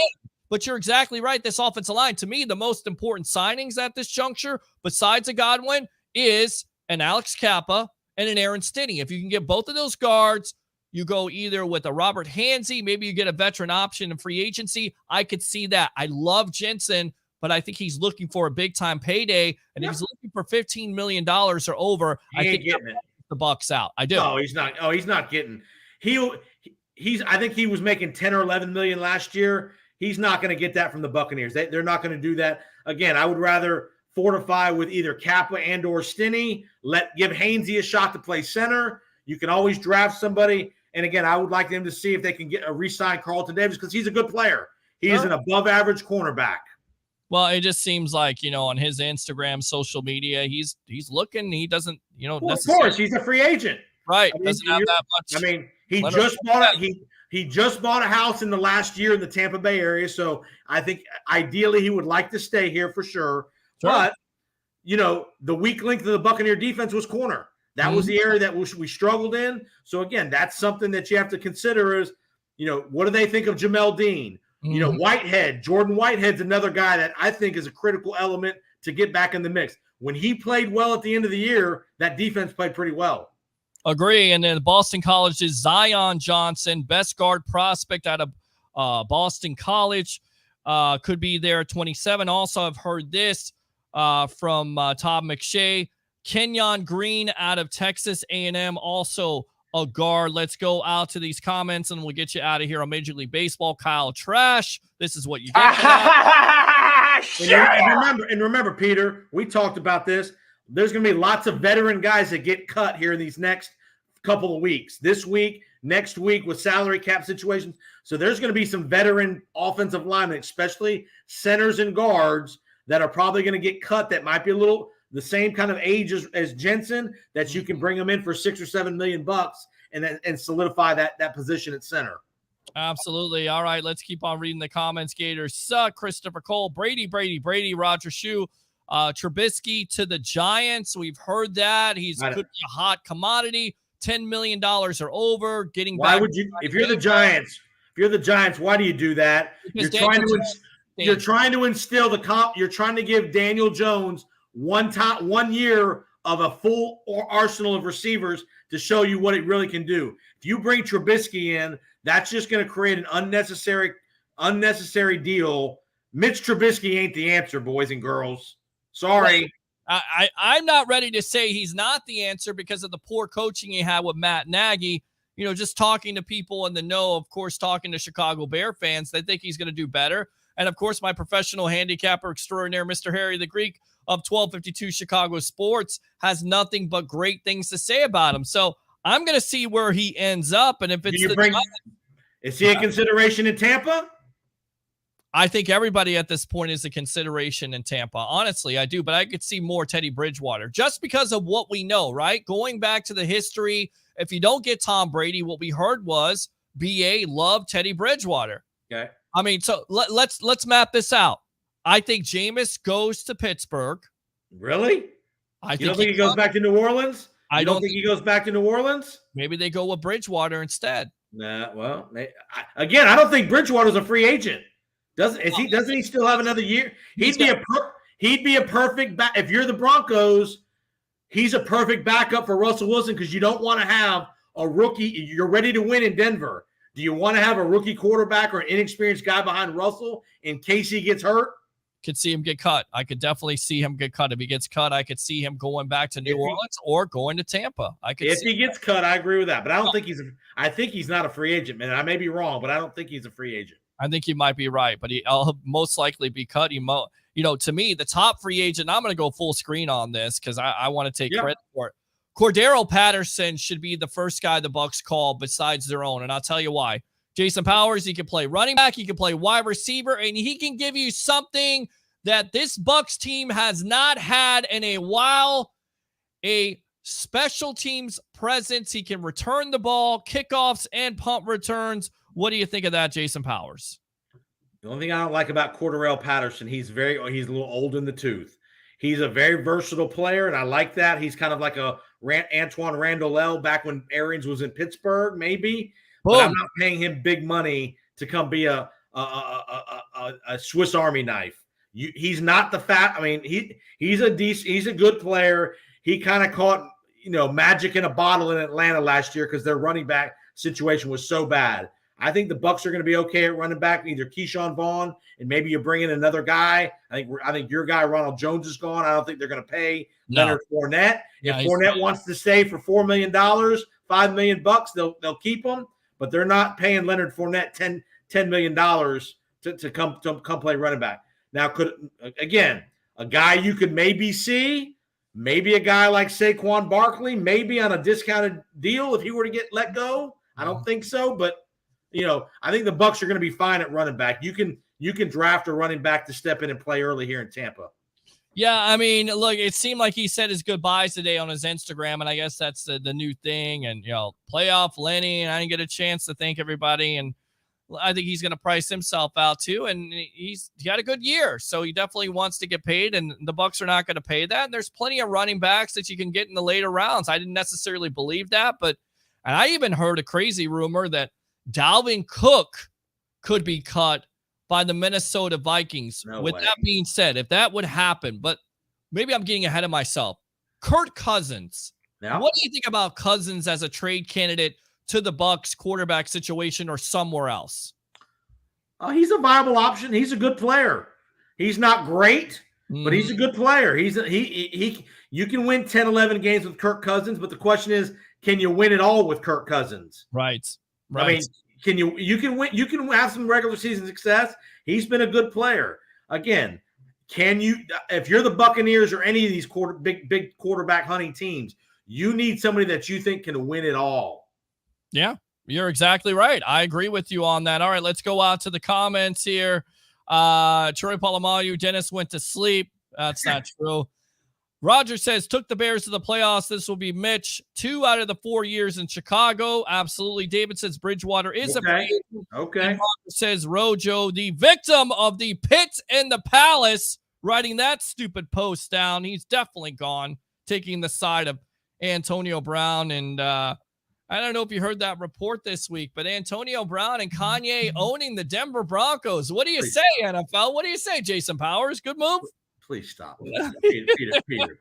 But you're exactly right. This offensive line, to me, the most important signings at this juncture, besides a Godwin, is an Alex Kappa and an Aaron Stinney. If you can get both of those guards, you go either with a Robert Hansey, maybe you get a veteran option in free agency. I could see that. I love Jensen, but I think he's looking for a big-time payday, and if he's looking for $15 million or over, I think the Bucks out. I do. No, he's not. Oh, he's not getting. I think he was making 10 or 11 million last year. He's not going to get that from the Buccaneers. They're not going to do that. Again, I would rather fortify with either Kappa and or Stinney. Give Hainsey a shot to play center. You can always draft somebody. And again, I would like them to see if they can get a re-sign Carlton Davis, because he's a good player. He is an above-average cornerback. Well, it just seems like, on his Instagram, social media, he's looking. He doesn't, of course, he's a free agent. Right. Doesn't have that much. He just bought a house in the last year in the Tampa Bay area. So I think ideally he would like to stay here for sure. But, the weak link of the Buccaneer defense was corner. That was the area that we struggled in. So again, that's something that you have to consider is, what do they think of Jamel Dean? Whitehead, Jordan Whitehead's another guy that I think is a critical element to get back in the mix. When he played well at the end of the year, that defense played pretty well. Agree. And then Boston College's Zion Johnson, best guard prospect out of Boston College, could be there at 27. Also, I've heard this from Todd McShay. Kenyon Green out of Texas A&M, also a guard. Let's go out to these comments, and we'll get you out of here on Major League Baseball. Kyle Trash, this is what you get for that. And remember, Peter, we talked about this. There's going to be lots of veteran guys that get cut here in these next couple of weeks. This week, next week with salary cap situations. So there's going to be some veteran offensive linemen, especially centers and guards, that are probably going to get cut that might be a little – the same kind of age as Jensen, that you can bring them in for $6 or $7 million and solidify that position at center. Absolutely. All right, let's keep on reading the comments. Gators suck. Christopher Cole, Brady, Roger Shue, Trubisky to the Giants. We've heard that he's could be a hot commodity. $10 million or over. Getting why back. Would you? If you're the Giants, why do you do that? You're trying to instill the comp. You're trying to give Daniel Jones 1 year of a full arsenal of receivers to show you what it really can do. If you bring Trubisky in, that's just going to create an unnecessary deal. Mitch Trubisky ain't the answer, boys and girls. Sorry. I'm not ready to say he's not the answer because of the poor coaching he had with Matt Nagy. Just talking to people in the know, of course, talking to Chicago Bear fans, they think he's going to do better. And, of course, my professional handicapper extraordinaire, Mr. Harry the Greek of 1252 Chicago Sports, has nothing but great things to say about him. So I'm going to see where he ends up. And if it's is he a consideration in Tampa? I think everybody at this point is a consideration in Tampa. Honestly, I do. But I could see more Teddy Bridgewater just because of what we know, right? Going back to the history, if you don't get Tom Brady, what we heard was BA loved Teddy Bridgewater. Okay. I mean, so let's map this out. I think Jameis goes to Pittsburgh. Really? You don't think he goes back to New Orleans? I don't think he goes back to New Orleans? Maybe they go with Bridgewater instead. Nah, well, I don't think Bridgewater's a free agent. Doesn't he still have another year? He'd be a perfect if you're the Broncos, he's a perfect backup for Russell Wilson because you don't want to have a rookie. You're ready to win in Denver. Do you want to have a rookie quarterback or an inexperienced guy behind Russell in case he gets hurt? Could see him get cut. I could definitely see him get cut. If he gets cut, I could see him going back to New Orleans or going to Tampa. If he gets cut, I agree with that. But I don't think I think he's not a free agent, man. I may be wrong, but I don't think he's a free agent. I think you might be right, but I'll most likely be cut. To me, the top free agent, I'm going to go full screen on this because I want to take credit for it. Cordero Patterson should be the first guy the Bucs call besides their own, and I'll tell you why. Jason Powers, he can play running back, he can play wide receiver, and he can give you something that this Bucs team has not had in a while, a special teams presence. He can return the ball, kickoffs, and punt returns. What do you think of that, Jason Powers? The only thing I don't like about Cordero Patterson, he's a little old in the tooth. He's a very versatile player, and I like that. He's kind of like a Antoine Randall back when Arians was in Pittsburgh, maybe. Boom. But I'm not paying him big money to come be a Swiss Army knife. He's not the fat. I mean, he's a good player. He kind of caught magic in a bottle in Atlanta last year because their running back situation was so bad. I think the Bucs are going to be okay at running back, either Keyshawn Vaughn and maybe you bring in another guy. I think your guy Ronald Jones is gone. I don't think they're going to pay Leonard Fournette. If Fournette wants to stay for $4 million, $5 million, they'll keep him. But they're not paying Leonard Fournette $10 million to come play running back. Now, a guy you could maybe see, maybe a guy like Saquon Barkley, maybe on a discounted deal if he were to get let go. I don't think so, but I think the Bucs are going to be fine at running back. You can draft a running back to step in and play early here in Tampa. Yeah, I mean, look, it seemed like he said his goodbyes today on his Instagram, and I guess that's the new thing. And playoff Lenny, and I didn't get a chance to thank everybody. And I think he's going to price himself out too, and he had a good year, so he definitely wants to get paid, and the Bucs are not going to pay that. And there's plenty of running backs that you can get in the later rounds. I didn't necessarily believe that, and I even heard a crazy rumor that Dalvin Cook could be cut by the Minnesota Vikings. With that being said, if that would happen, but maybe I'm getting ahead of myself. Kirk Cousins. Yeah. What do you think about Cousins as a trade candidate to the Bucs quarterback situation or somewhere else? He's a viable option. He's a good player. He's not great, but he's a good player. You can win 10, 11 games with Kirk Cousins, but the question is, can you win it all with Kirk Cousins? Right. I mean, you can win, you can have some regular season success. He's been a good player. Again, if you're the Buccaneers or any of these big quarterback hunting teams, you need somebody that you think can win it all. Yeah, you're exactly right. I agree with you on that. All right, let's go out to the comments here. Troy Polamalu, Dennis went to sleep. That's not true. Roger says, took the Bears to the playoffs. This will be Mitch. 2 out of the 4 years in Chicago. Absolutely. David says Bridgewater is a free agent. Okay. And Roger says Rojo, the victim of the pit and the palace, writing that stupid post down. He's definitely gone, taking the side of Antonio Brown. And I don't know if you heard that report this week, but Antonio Brown and Kanye owning the Denver Broncos. What do you say, NFL? What do you say, Jason Powers? Good move? Please stop. Peter.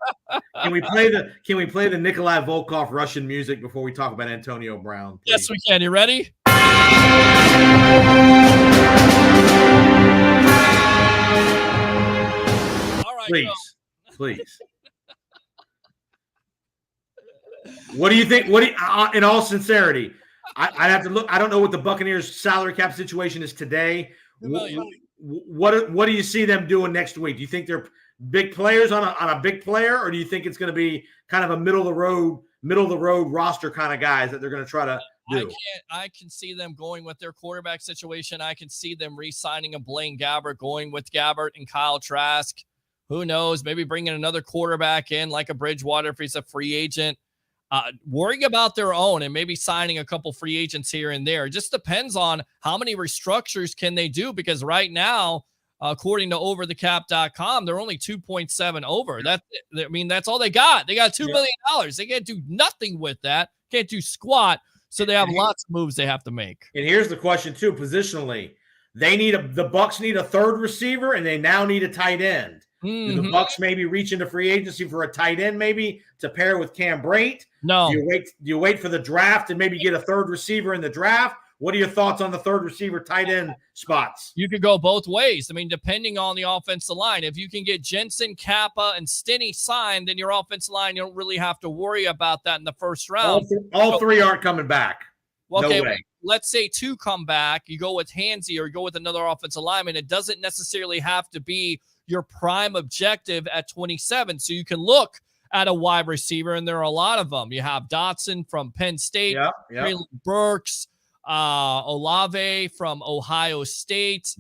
Can we play the Nikolai Volkov Russian music before we talk about Antonio Brown? Please? Yes, we can. You ready? All right. Please. What do you think? In all sincerity, I'd have to look. I don't know what the Buccaneers' salary cap situation is today. What do you see them doing next week? Do you think they're big players on a big player, or do you think it's going to be kind of a middle of the road roster kind of guys that they're going to try to do? I can see them going with their quarterback situation. I can see them re-signing a Blaine Gabbert, going with Gabbert and Kyle Trask. Who knows? Maybe bringing another quarterback in like a Bridgewater if he's a free agent. Worrying about their own and maybe signing a couple free agents here and there. It just depends on how many restructures can they do, because right now, according to overthecap.com, they're only 2.7 over. That's all they got. They got $2 million. They can't do nothing with that. Can't do squat. So they have lots of moves they have to make. And here's the question too, positionally. The Bucs need a third receiver, and they now need a tight end. Do the Bucs maybe reach into free agency for a tight end, maybe to pair with Cam Brate? No. Do you wait for the draft and maybe get a third receiver in the draft? What are your thoughts on the third receiver tight end spots? You could go both ways. I mean, depending on the offensive line. If you can get Jensen, Kappa, and Stinney signed, then your offensive line, you don't really have to worry about that in the first round. All three aren't coming back. Okay, no way. Let's say 2 come back. You go with Hansy or you go with another offensive lineman. It doesn't necessarily have to be your prime objective at 27. So you can look at a wide receiver, and there are a lot of them. You have Dotson from Penn State, Traylon Burks, Olave from Ohio State.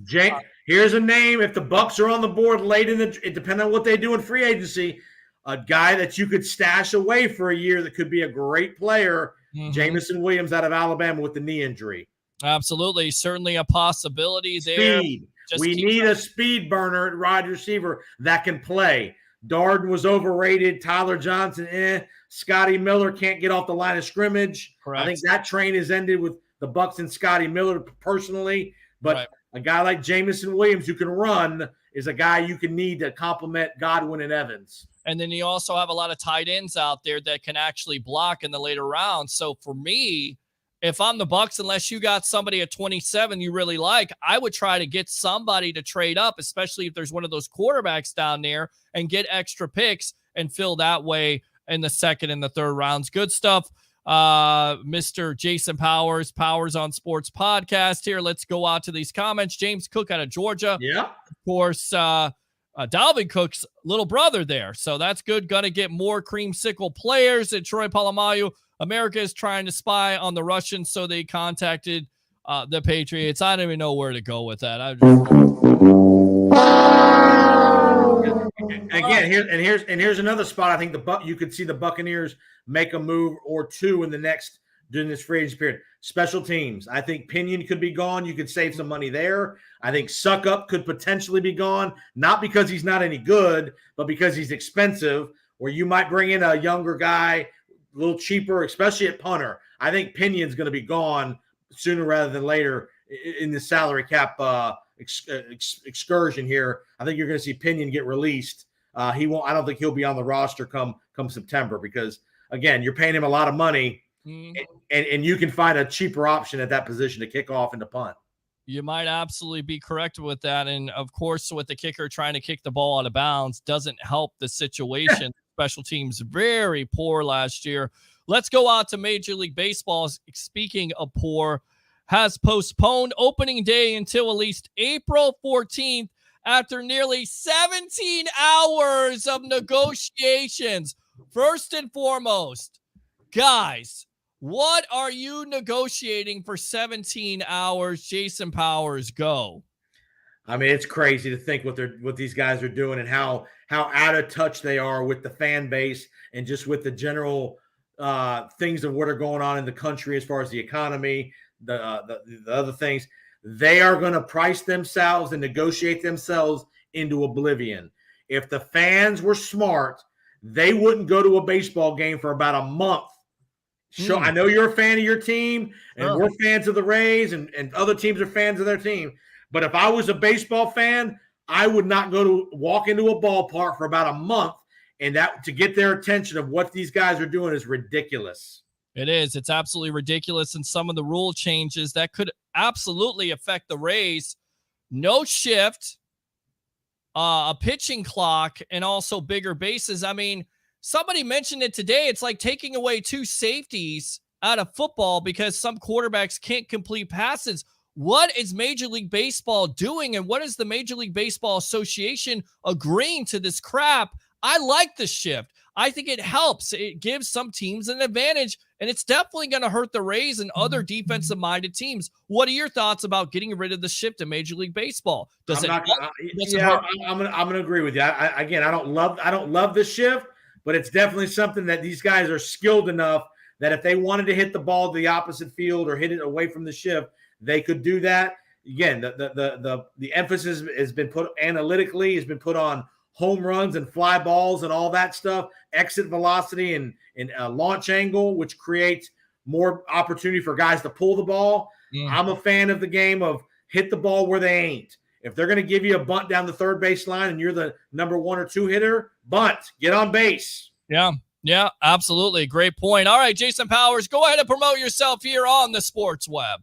Here's a name. If the Bucs are on the board late it depends on what they do in free agency, a guy that you could stash away for a year that could be a great player, Jamison Williams out of Alabama with the knee injury. Absolutely. Certainly a possibility there. Speed. We need a speed burner at wide receiver that can play. Darden was overrated. Tyler Johnson, Scotty Miller can't get off the line of scrimmage. Correct. I think that train has ended with the Bucs and Scotty Miller personally. But a guy like Jamison Williams who can run is a guy you can need to complement Godwin and Evans. And then you also have a lot of tight ends out there that can actually block in the later rounds. So for me, if I'm the Bucs, unless you got somebody at 27 you really like, I would try to get somebody to trade up, especially if there's one of those quarterbacks down there, and get extra picks and fill that way in the second and the third rounds. Good stuff. Mr. Jason Powers on Sports Podcast here. Let's go out to these comments. James Cook out of Georgia. Yeah. Of course, Dalvin Cook's little brother there. So that's good. Going to get more creamsicle players. And Troy Polamalu, America is trying to spy on the Russians, so they contacted the Patriots. I don't even know where to go with that. Here's another spot. I think you could see the Buccaneers make a move or two in the next during this free agency period. Special teams. I think Pinion could be gone. You could save some money there. I think Suckup could potentially be gone, not because he's not any good, but because he's expensive, where you might bring in a younger guy, a little cheaper, especially at punter. I think Pinion's going to be gone sooner rather than later in the salary cap excursion here. I think you're going to see Pinion get released. He won't. I don't think he'll be on the roster come September because, again, you're paying him a lot of money, and you can find a cheaper option at that position to kick off and to punt. You might absolutely be correct with that. And, of course, with the kicker trying to kick the ball out of bounds doesn't help the situation. Special teams very poor last year. Let's go out to Major League Baseball. Speaking of poor, has postponed opening day until at least April 14th after nearly 17 hours of negotiations. First and foremost, guys, what are you negotiating for 17 hours? Jason Powers, go. I mean, it's crazy to think what these guys are doing and how out of touch they are with the fan base and just with the general things of what are going on in the country as far as the economy, the other things. They are going to price themselves and negotiate themselves into oblivion. If the fans were smart, they wouldn't go to a baseball game for about a month. Sure, I know you're a fan of your team, and we're fans of the Rays, and other teams are fans of their team. But if I was a baseball fan, I would not walk into a ballpark for about a month, and that to get their attention of what these guys are doing is ridiculous. It is. It's absolutely ridiculous. And some of the rule changes that could absolutely affect the Rays. No shift, a pitching clock, and also bigger bases. I mean, somebody mentioned it today. It's like taking away 2 safeties out of football because some quarterbacks can't complete passes. What is Major League Baseball doing? And what is the Major League Baseball Association agreeing to this crap? I like the shift. I think it helps. It gives some teams an advantage, and it's definitely going to hurt the Rays and other defensive-minded teams. What are your thoughts about getting rid of the shift in Major League Baseball? I'm going to agree with you. I don't love the shift, but it's definitely something that these guys are skilled enough that if they wanted to hit the ball to the opposite field or hit it away from the shift, they could do that. Again, the emphasis has been put analytically, has been put on home runs and fly balls and all that stuff, exit velocity and launch angle, which creates more opportunity for guys to pull the ball. I'm a fan of the game of hit the ball where they ain't. If they're going to give you a bunt down the third base line and you're the number 1 or 2 hitter, bunt, get on base. Yeah, absolutely. Great point. All right, Jason Powers, go ahead and promote yourself here on the Sports Web.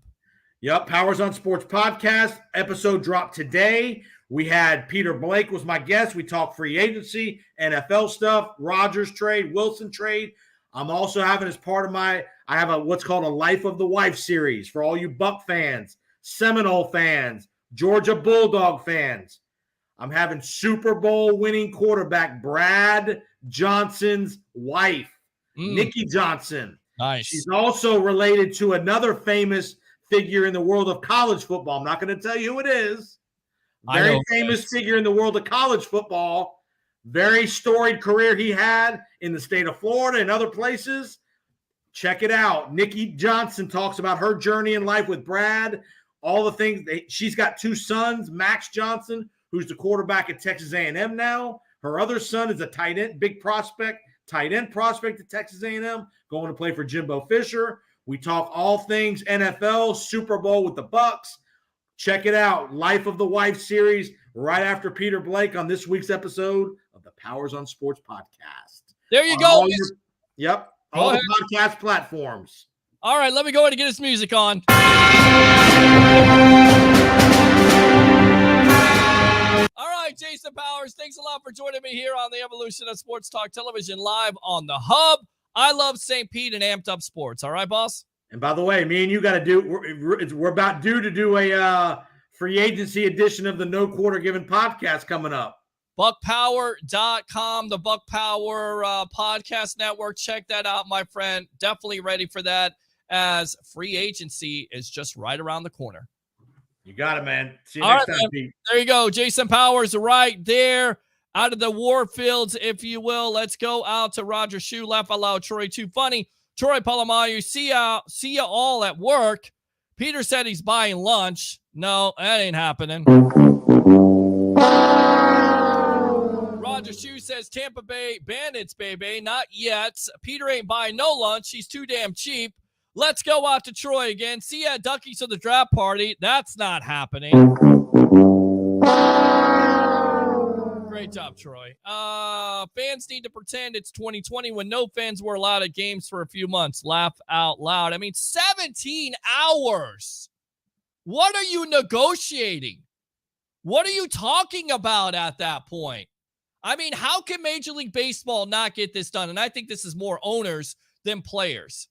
Yep, Powers on Sports podcast episode dropped today. We had Peter Blake was my guest. We talked free agency, NFL stuff, Rodgers trade, Wilson trade. I'm also having as part of I have what's called a Life of the Wife series for all you Buck fans, Seminole fans, Georgia Bulldog fans. I'm having Super Bowl winning quarterback Brad Johnson's wife, Nikki Johnson. Nice. She's also related to another famous figure in the world of college football. I'm not going to tell you who it is. Very famous figure in the world of college football. Very storied career he had in the state of Florida and other places. Check it out. Nikki Johnson talks about her journey in life with Brad, all the things. She's got 2 sons, Max Johnson, who's the quarterback at Texas A&M now. Her other son is a tight end, tight end prospect at Texas A&M, going to play for Jimbo Fisher. We talk all things NFL, Super Bowl with the Bucks. Check it out. Life of the Wife series right after Peter Blake on this week's episode of the Powers on Sports podcast. There you go. All the podcast platforms. All right, let me go ahead and get his music on. All right, Jason Powers, thanks a lot for joining me here on the Evolution of Sports Talk Television live on the Hub. I love St. Pete and Amped Up Sports. All right, boss? And by the way, me and you got to do, we're about due to do a free agency edition of the No Quarter Given podcast coming up. BuckPower.com, the Buck Power podcast network. Check that out, my friend. Definitely ready for that as free agency is just right around the corner. You got it, man. See you next time, Pete. There you go. Jason Powers right there out of the war fields, if you will. Let's go out to Roger Shoe, Laugh Out Loud, Troy Too Funny, Troy Polamalu, see ya all at work. Peter said he's buying lunch. No, that ain't happening. Roger Shue says Tampa Bay Bandits, baby. Not yet. Peter ain't buying no lunch. He's too damn cheap. Let's go out to Troy again. See ya at Duckies to the draft party. That's not happening. Great job, Troy. Fans need to pretend it's 2020 when no fans were allowed at games for a few months. Laugh out loud. I mean, 17 hours. What are you negotiating? What are you talking about at that point? I mean, how can Major League Baseball not get this done? And I think this is more owners than players.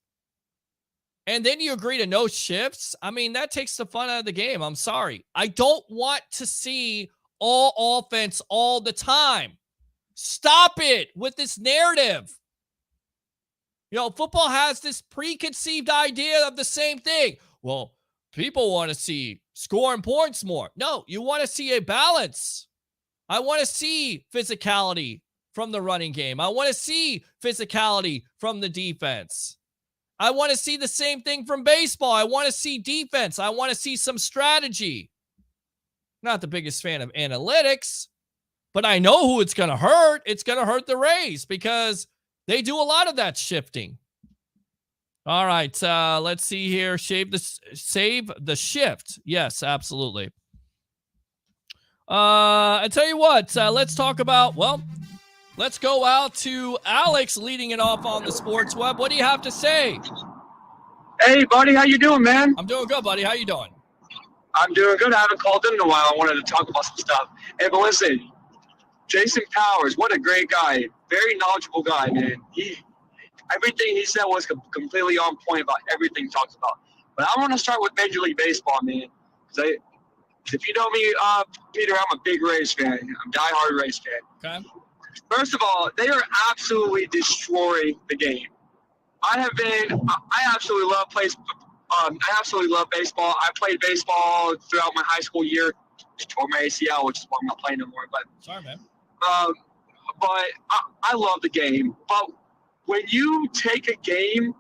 And then you agree to no shifts? I mean, that takes the fun out of the game. I'm sorry. I don't want to see all offense all the time. Stop it with this narrative. You know, football has this preconceived idea of the same thing. Well, people want to see scoring points more. No, you want to see a balance. I want to see physicality from the running game. I want to see physicality from the defense. I want to see the same thing from baseball. I want to see defense. I want to see some strategy. Not the biggest fan of analytics, but I know who it's going to hurt. It's going to hurt the Rays because they do a lot of that shifting. All right, let's see here. Save the shift. Yes, absolutely. I tell you what, let's talk about, let's go out to Alex leading it off on the sports web. What do you have to say? Hey, buddy, how you doing, man? I'm doing good, buddy. How you doing? I'm doing good. I haven't called in a while. I wanted to talk about some stuff. Hey, but listen, Jason Powers, what a great guy. Very knowledgeable guy, man. Everything he said was completely on point about everything he talks about. But I want to start with Major League Baseball, man. Because if you know me, Peter, I'm a big Rays fan. I'm a diehard Rays fan. Okay. First of all, they are absolutely destroying the game. I absolutely love I absolutely love baseball. I played baseball throughout my high school year. Tore my ACL, which is why I'm not playing no more. But sorry, man. But I love the game. But when you take a game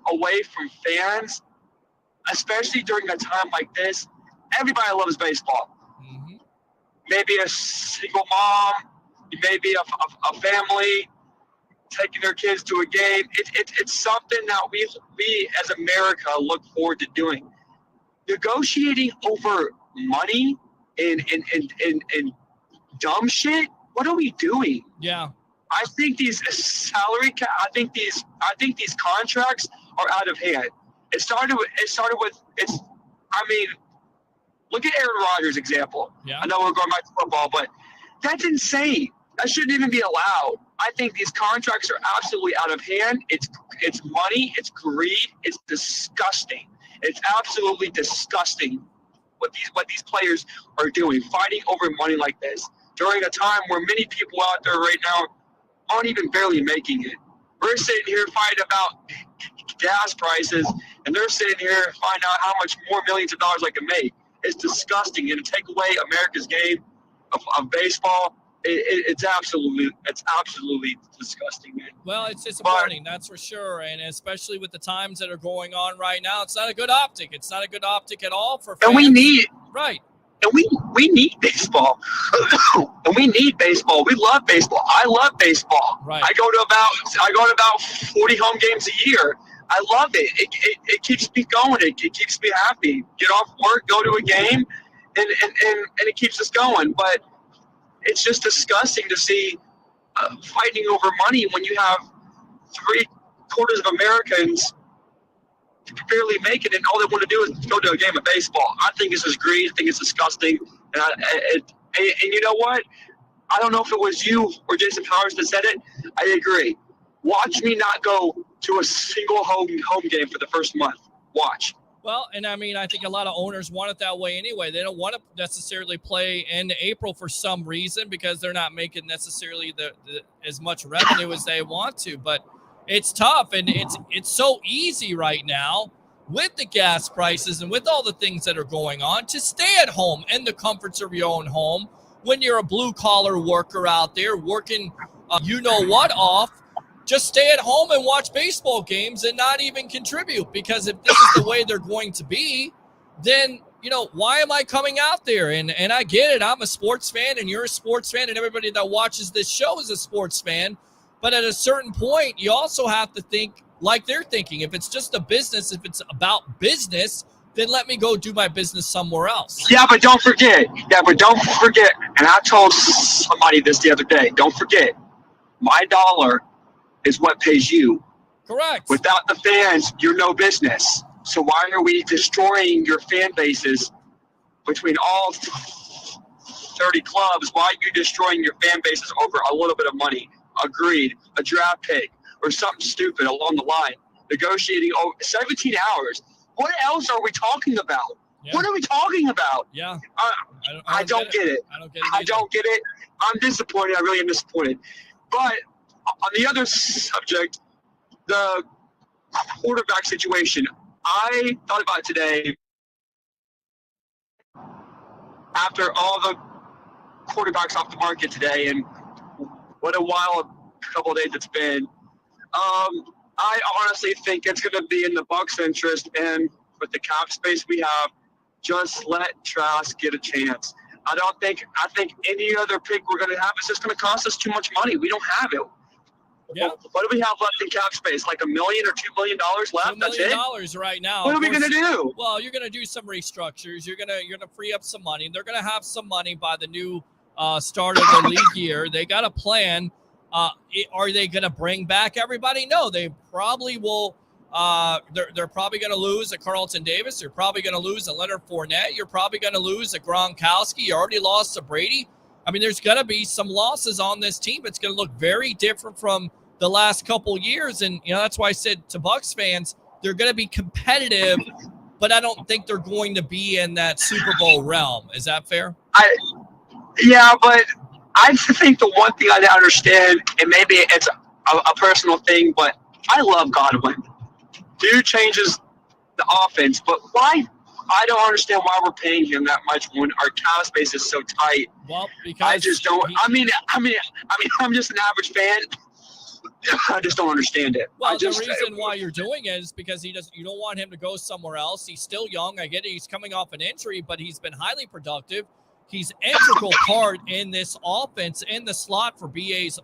away from fans, especially during a time like this, everybody loves baseball. Mm-hmm. Maybe a single mom, maybe a family taking their kids to a game. It's something that we as America look forward to doing. Negotiating over money and dumb shit. What are we doing? Yeah. I think these contracts are out of hand. It started with look at Aaron Rodgers' example. Yeah. I know we're going back to football, but that's insane. That shouldn't even be allowed. I think these contracts are absolutely out of hand. It's money. It's greed. It's disgusting. It's absolutely disgusting what these players are doing, fighting over money like this during a time where many people out there right now aren't even barely making it. We're sitting here fighting about gas prices, and they're sitting here finding out how much more millions of dollars I can make. It's disgusting, and to take away America's game of baseball, it's absolutely disgusting, man. Well, it's disappointing, that's for sure, and especially with the times that are going on right now, it's not a good optic. It's not a good optic at all for fans. And we need right. And we need baseball. And we need baseball. We love baseball. I love baseball. Right. I go to about 40 home games a year. I love it. It keeps me going. It keeps me happy. Get off work, go to a game, and it keeps us going. But it's just disgusting to see fighting over money when you have 3/4 of Americans barely make it, and all they want to do is go to a game of baseball. I think this is greed. I think it's disgusting. And you know what? I don't know if it was you or Jason Powers that said it. I agree. Watch me not go to a single home game for the first month. Watch. Well, and I mean, I think a lot of owners want it that way anyway. They don't want to necessarily play in April for some reason because they're not making necessarily as much revenue as they want to. But it's tough, and it's so easy right now with the gas prices and with all the things that are going on to stay at home in the comforts of your own home when you're a blue-collar worker out there working you know what off just stay at home and watch baseball games and not even contribute. Because if this is the way they're going to be, then, why am I coming out there? And I get it. I'm a sports fan and you're a sports fan and everybody that watches this show is a sports fan. But at a certain point, you also have to think like they're thinking. If it's just a business, if it's about business, then let me go do my business somewhere else. Yeah, but don't forget. And I told somebody this the other day. Don't forget, my dollar is what pays you. Correct. Without the fans, you're no business. So why are we destroying your fan bases between all 30 clubs? Why are you destroying your fan bases over a little bit of money? Agreed. A draft pick or something stupid along the line. Negotiating over 17 hours. What else are we talking about? Yeah. What are we talking about? Yeah. I don't get it. I don't get it. I'm disappointed. I really am disappointed. But on the other subject, the quarterback situation, I thought about it today after all the quarterbacks off the market today, and what a wild couple of days it's been. I honestly think it's going to be in the Bucs' interest, and with the cap space we have, just let Trask get a chance. I think any other pick we're going to have is just going to cost us too much money. We don't have it. Yeah. What do we have left in cap space? Like $1 million or $2 million left? $2 million right now. What are we going to do? Well, you're going to do some restructures. You're going to free up some money. They're going to have some money by the new start of the league year. They got a plan. Are they going to bring back everybody? No, they probably will. They're probably going to lose a Carlton Davis. They're probably going to lose a Leonard Fournette. You're probably going to lose a Gronkowski. You already lost to Brady. I mean, there's going to be some losses on this team. It's going to look very different from the last couple years. And, that's why I said to Bucs fans, they're going to be competitive, but I don't think they're going to be in that Super Bowl realm. Is that fair? Yeah, but I think the one thing I don't understand, and maybe it's a personal thing, but I love Godwin. Dude changes the offense, but why? I don't understand why we're paying him that much when our cap space is so tight. Well, because I just don't. I'm just an average fan. I just don't understand it. Well, the reason why you're doing it is because you don't want him to go somewhere else. He's still young. I get it. He's coming off an injury, but he's been highly productive. He's integral part in this offense in the slot for BA's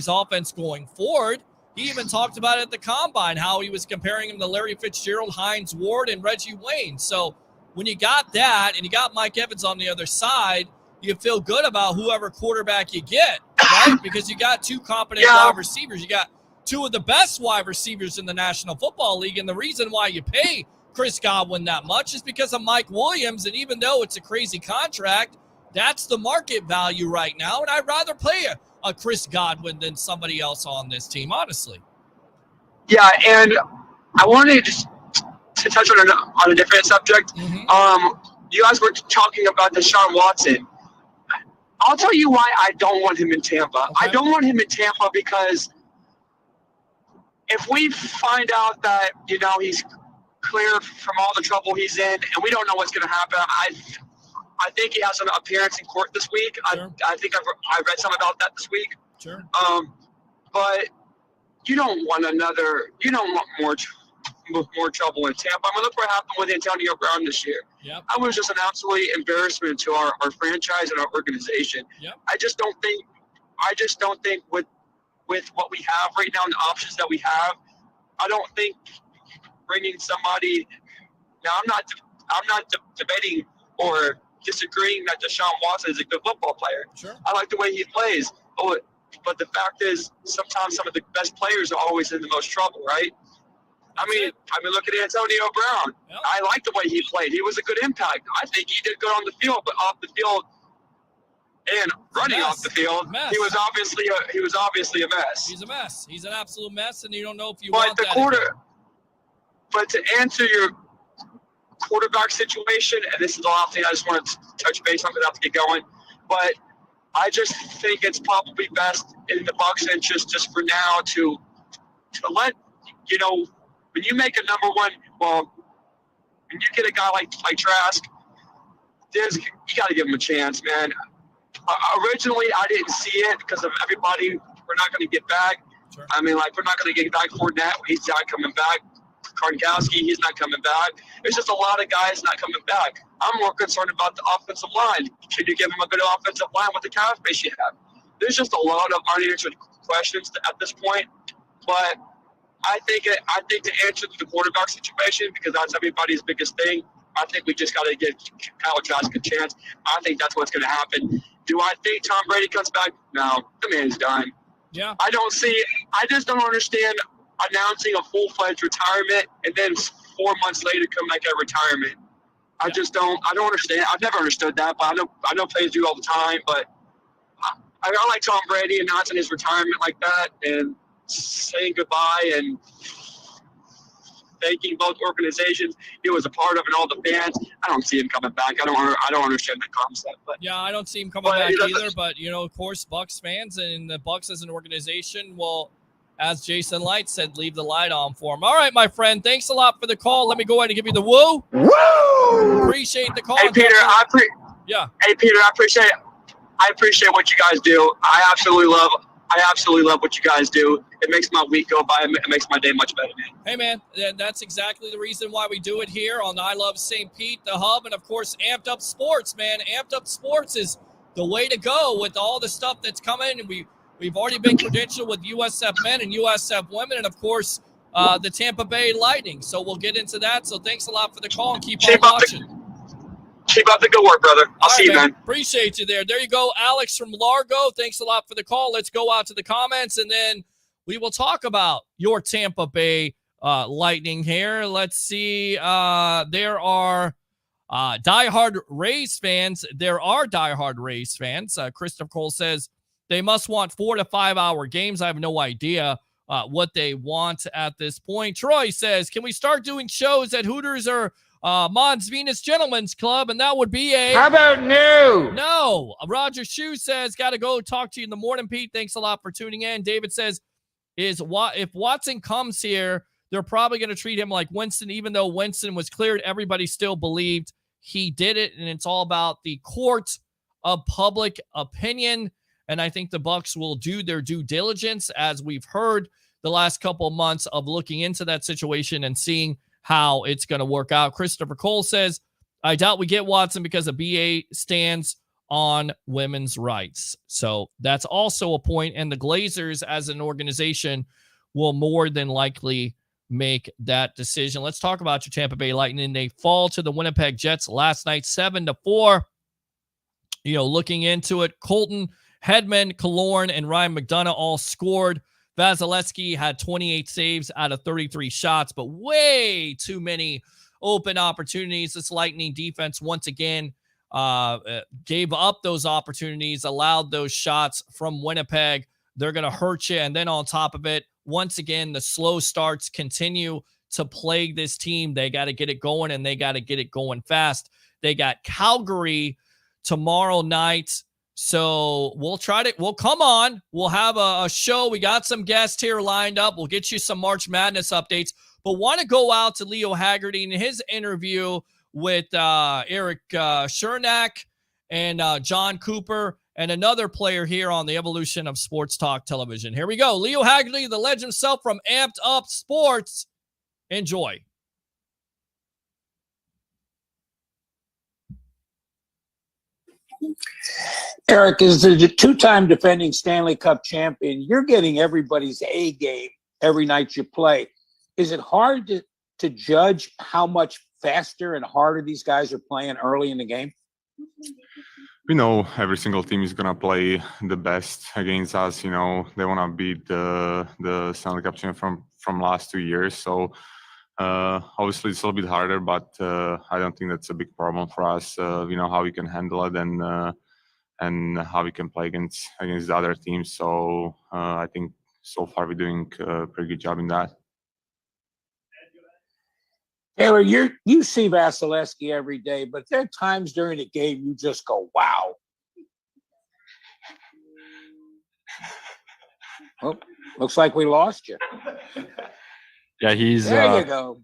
offense going forward. He even talked about it at the Combine, how he was comparing him to Larry Fitzgerald, Hines Ward, and Reggie Wayne. So when you got that and you got Mike Evans on the other side, you feel good about whoever quarterback you get, right? Because you got two competent wide receivers. You got two of the best wide receivers in the National Football League. And the reason why you pay Chris Godwin that much is because of Mike Williams. And even though it's a crazy contract, that's the market value right now. And I'd rather pay a Chris Godwin than somebody else on this team, honestly. Yeah, and I wanted to touch on a different subject. Mm-hmm. You guys were talking about Deshaun Watson. I'll tell you why I don't want him in Tampa. Okay. I don't want him in Tampa because if we find out that, he's clear from all the trouble he's in, and we don't know what's going to happen, I think he has an appearance in court this week. Sure. I think I read something about that this week. Sure. But you don't want more trouble in Tampa. I mean, look what happened with Antonio Brown this year. Yep. That was just an absolute embarrassment to our franchise and our organization. Yep. I just don't think with what we have right now and the options that we have, I don't think bringing somebody. Now, I'm not debating or disagreeing that Deshaun Watson is a good football player. Sure. I like the way he plays. But the fact is, sometimes some of the best players are always in the most trouble, right? I mean, look at Antonio Brown. Yep. I like the way he played. He was a good impact. I think he did good on the field, but off the field and running off the field, he was obviously a mess. He's a mess. He's an absolute mess, and you don't know if you but want the that. Quarter. But to answer your quarterback situation, and this is the last thing I just want to touch base on because I have to get going, but I just think it's probably best in the Bucs' interest just for now to let, when you make a number one, when you get a guy like Trask, you got to give him a chance, man. Originally, I didn't see it because of everybody we're not going to get back. Sure. I mean, like, we're not going to get back Fournette. He's not coming back. Karnkowski, he's not coming back. There's just a lot of guys not coming back. I'm more concerned about the offensive line. Can you give him a good offensive line with the cap space you have? There's just a lot of unanswered questions at this point. But I think to answer the quarterback situation, because that's everybody's biggest thing, I think we just got to give Kyle Trask a chance. I think that's what's going to happen. Do I think Tom Brady comes back? No, the man's done. Yeah. I just don't understand announcing a full-fledged retirement and then 4 months later come back at retirement. I don't understand. I've never understood that, but I know players do all the time. But I like Tom Brady announcing his retirement like that and saying goodbye and thanking both organizations he was a part of and all the fans. I don't see him coming back. I don't understand that concept. But yeah, I don't see him coming back either. But of course, Bucs fans and the Bucs as an organization will, as Jason Light said, leave the light on for him. All right, my friend. Thanks a lot for the call. Let me go ahead and give you the woo. Woo! Appreciate the call. Hey, Peter, Hey, Peter, I appreciate what you guys do. I absolutely love what you guys do. It makes my week go by. It makes my day much better, man. Hey, man, that's exactly the reason why we do it here on I Love St. Pete, the hub, and, of course, Amped Up Sports, man. Amped Up Sports is the way to go with all the stuff that's coming. And we've already been credentialed with USF men and USF women and, of course, the Tampa Bay Lightning. So we'll get into that. So thanks a lot for the call and keep on watching. Keep up the good work, brother. I'll see you, man. Appreciate you there. There you go, Alex from Largo. Thanks a lot for the call. Let's go out to the comments, and then we will talk about your Tampa Bay Lightning here. Let's see. There are diehard Rays fans. There are diehard Rays fans. Christopher Cole says they must want 4 to 5 hour games. I have no idea what they want at this point. Troy says, can we start doing shows at Hooters or Mons Venus Gentlemen's Club? And that would be How about no? No. Roger Shue says, got to go talk to you in the morning, Pete. Thanks a lot for tuning in. David says, if Watson comes here, they're probably going to treat him like Winston, even though Winston was cleared. Everybody still believed he did it, and it's all about the court of public opinion. And I think the Bucs will do their due diligence, as we've heard the last couple of months of looking into that situation and seeing how it's going to work out. Christopher Cole says, I doubt we get Watson because the BA stands on women's rights. So that's also a point. And the Glazers as an organization will more than likely make that decision. Let's talk about your Tampa Bay Lightning. They fall to the Winnipeg Jets last night, 7-4. Looking into it, Colton, Hedman, Killorn, and Ryan McDonough all scored. Vasilevsky had 28 saves out of 33 shots, but way too many open opportunities. This Lightning defense, once again, gave up those opportunities, allowed those shots from Winnipeg. They're going to hurt you. And then on top of it, once again, the slow starts continue to plague this team. They got to get it going, and they got to get it going fast. They got Calgary tomorrow night. So we'll come on. We'll have a show. We got some guests here lined up. We'll get you some March Madness updates. But want to go out to Leo Haggerty in his interview with Eric Chernak and John Cooper and another player here on the Evolution of Sports Talk Television. Here we go. Leo Haggerty, the legend himself from Amped Up Sports. Enjoy. Eric, as the two-time defending Stanley Cup champion, you're getting everybody's A game every night you play. Is it hard to judge how much faster and harder these guys are playing early in the game? We know every single team is going to play the best against us. They want to beat the Stanley Cup champion from last 2 years. So obviously it's a little bit harder, but I don't think that's a big problem for us. We know how we can handle it and how we can play against the other teams. So I think so far we're doing a pretty good job in that. Taylor, you see Vasilevsky every day, but there are times during the game you just go, wow. Oh, looks like we lost you. Yeah, there you go.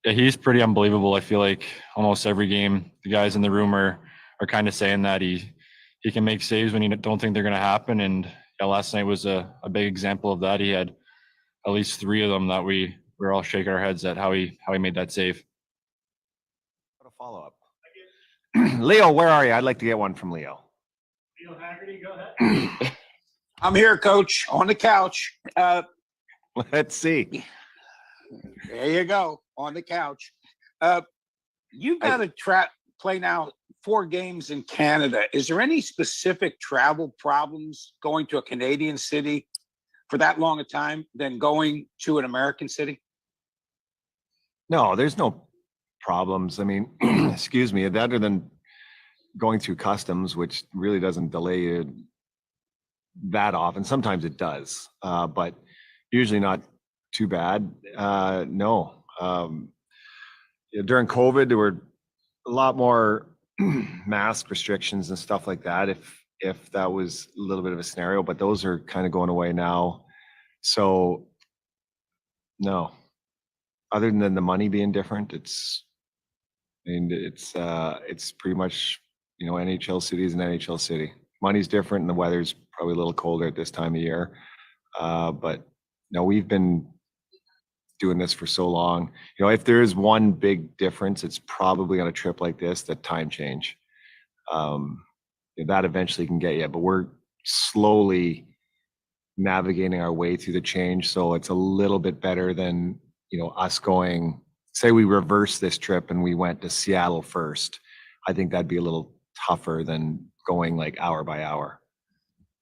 Yeah, he's pretty unbelievable. I feel like almost every game, the guys in the room are kind of saying that he can make saves when you don't think they're going to happen, and last night was a big example of that. He had at least 3 of them that we were all shaking our heads at how he made that save. A follow up. Leo, where are you? I'd like to get one from Leo. Leo Haggerty, go ahead. I'm here, Coach, on the couch. Let's see. There you go, on the couch. You got to play now 4 games in Canada. Is there any specific travel problems going to a Canadian city for that long a time than going to an American city? No, there's no problems. I mean, excuse me, other than going through customs, which really doesn't delay you that often. Sometimes it does, but usually not too bad. No. During COVID, there were a lot more mask restrictions and stuff like that. If that was a little bit of a scenario, but those are kind of going away now. So no, other than the money being different, it's pretty much, NHL city is an NHL city. Money's different and the weather's probably a little colder at this time of year. But no, we've been doing this for so long. If there is one big difference, it's probably on a trip like this, the time change. That eventually can get you, but we're slowly navigating our way through the change. So it's a little bit better than, us going, say we reverse this trip and we went to Seattle first. I think that'd be a little tougher than going like hour by hour.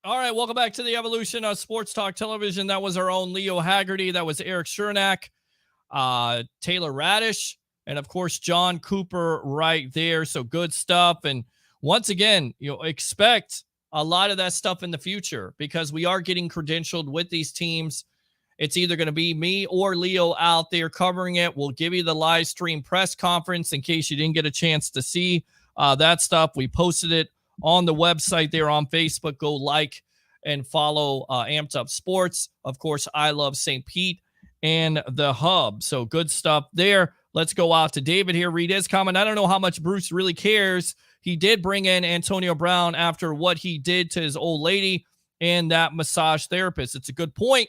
All right, welcome back to the Evolution of Sports Talk Television. That was our own Leo Haggerty. That was Eric Chernak, Taylor Radish, and of course, John Cooper right there. So good stuff. And once again, expect a lot of that stuff in the future because we are getting credentialed with these teams. It's either going to be me or Leo out there covering it. We'll give you the live stream press conference in case you didn't get a chance to see that stuff. We posted it on the website there on Facebook. Go like and follow Amped Up Sports. Of course, I Love St. Pete and the Hub. So good stuff there. Let's go out to David here. Read his comment. I don't know how much Bruce really cares. He did bring in Antonio Brown after what he did to his old lady and that massage therapist. It's a good point.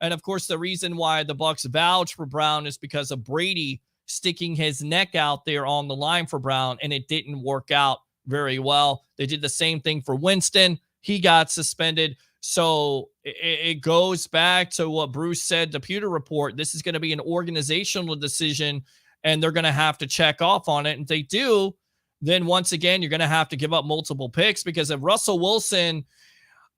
And of course, the reason why the Bucs vouch for Brown is because of Brady sticking his neck out there on the line for Brown, and it didn't work out very well. They did the same thing for Winston. He got suspended. So it goes back to what Bruce said, the Pewter report. This is going to be an organizational decision, and they're going to have to check off on it. And if they do, then once again, you're going to have to give up multiple picks because if Russell Wilson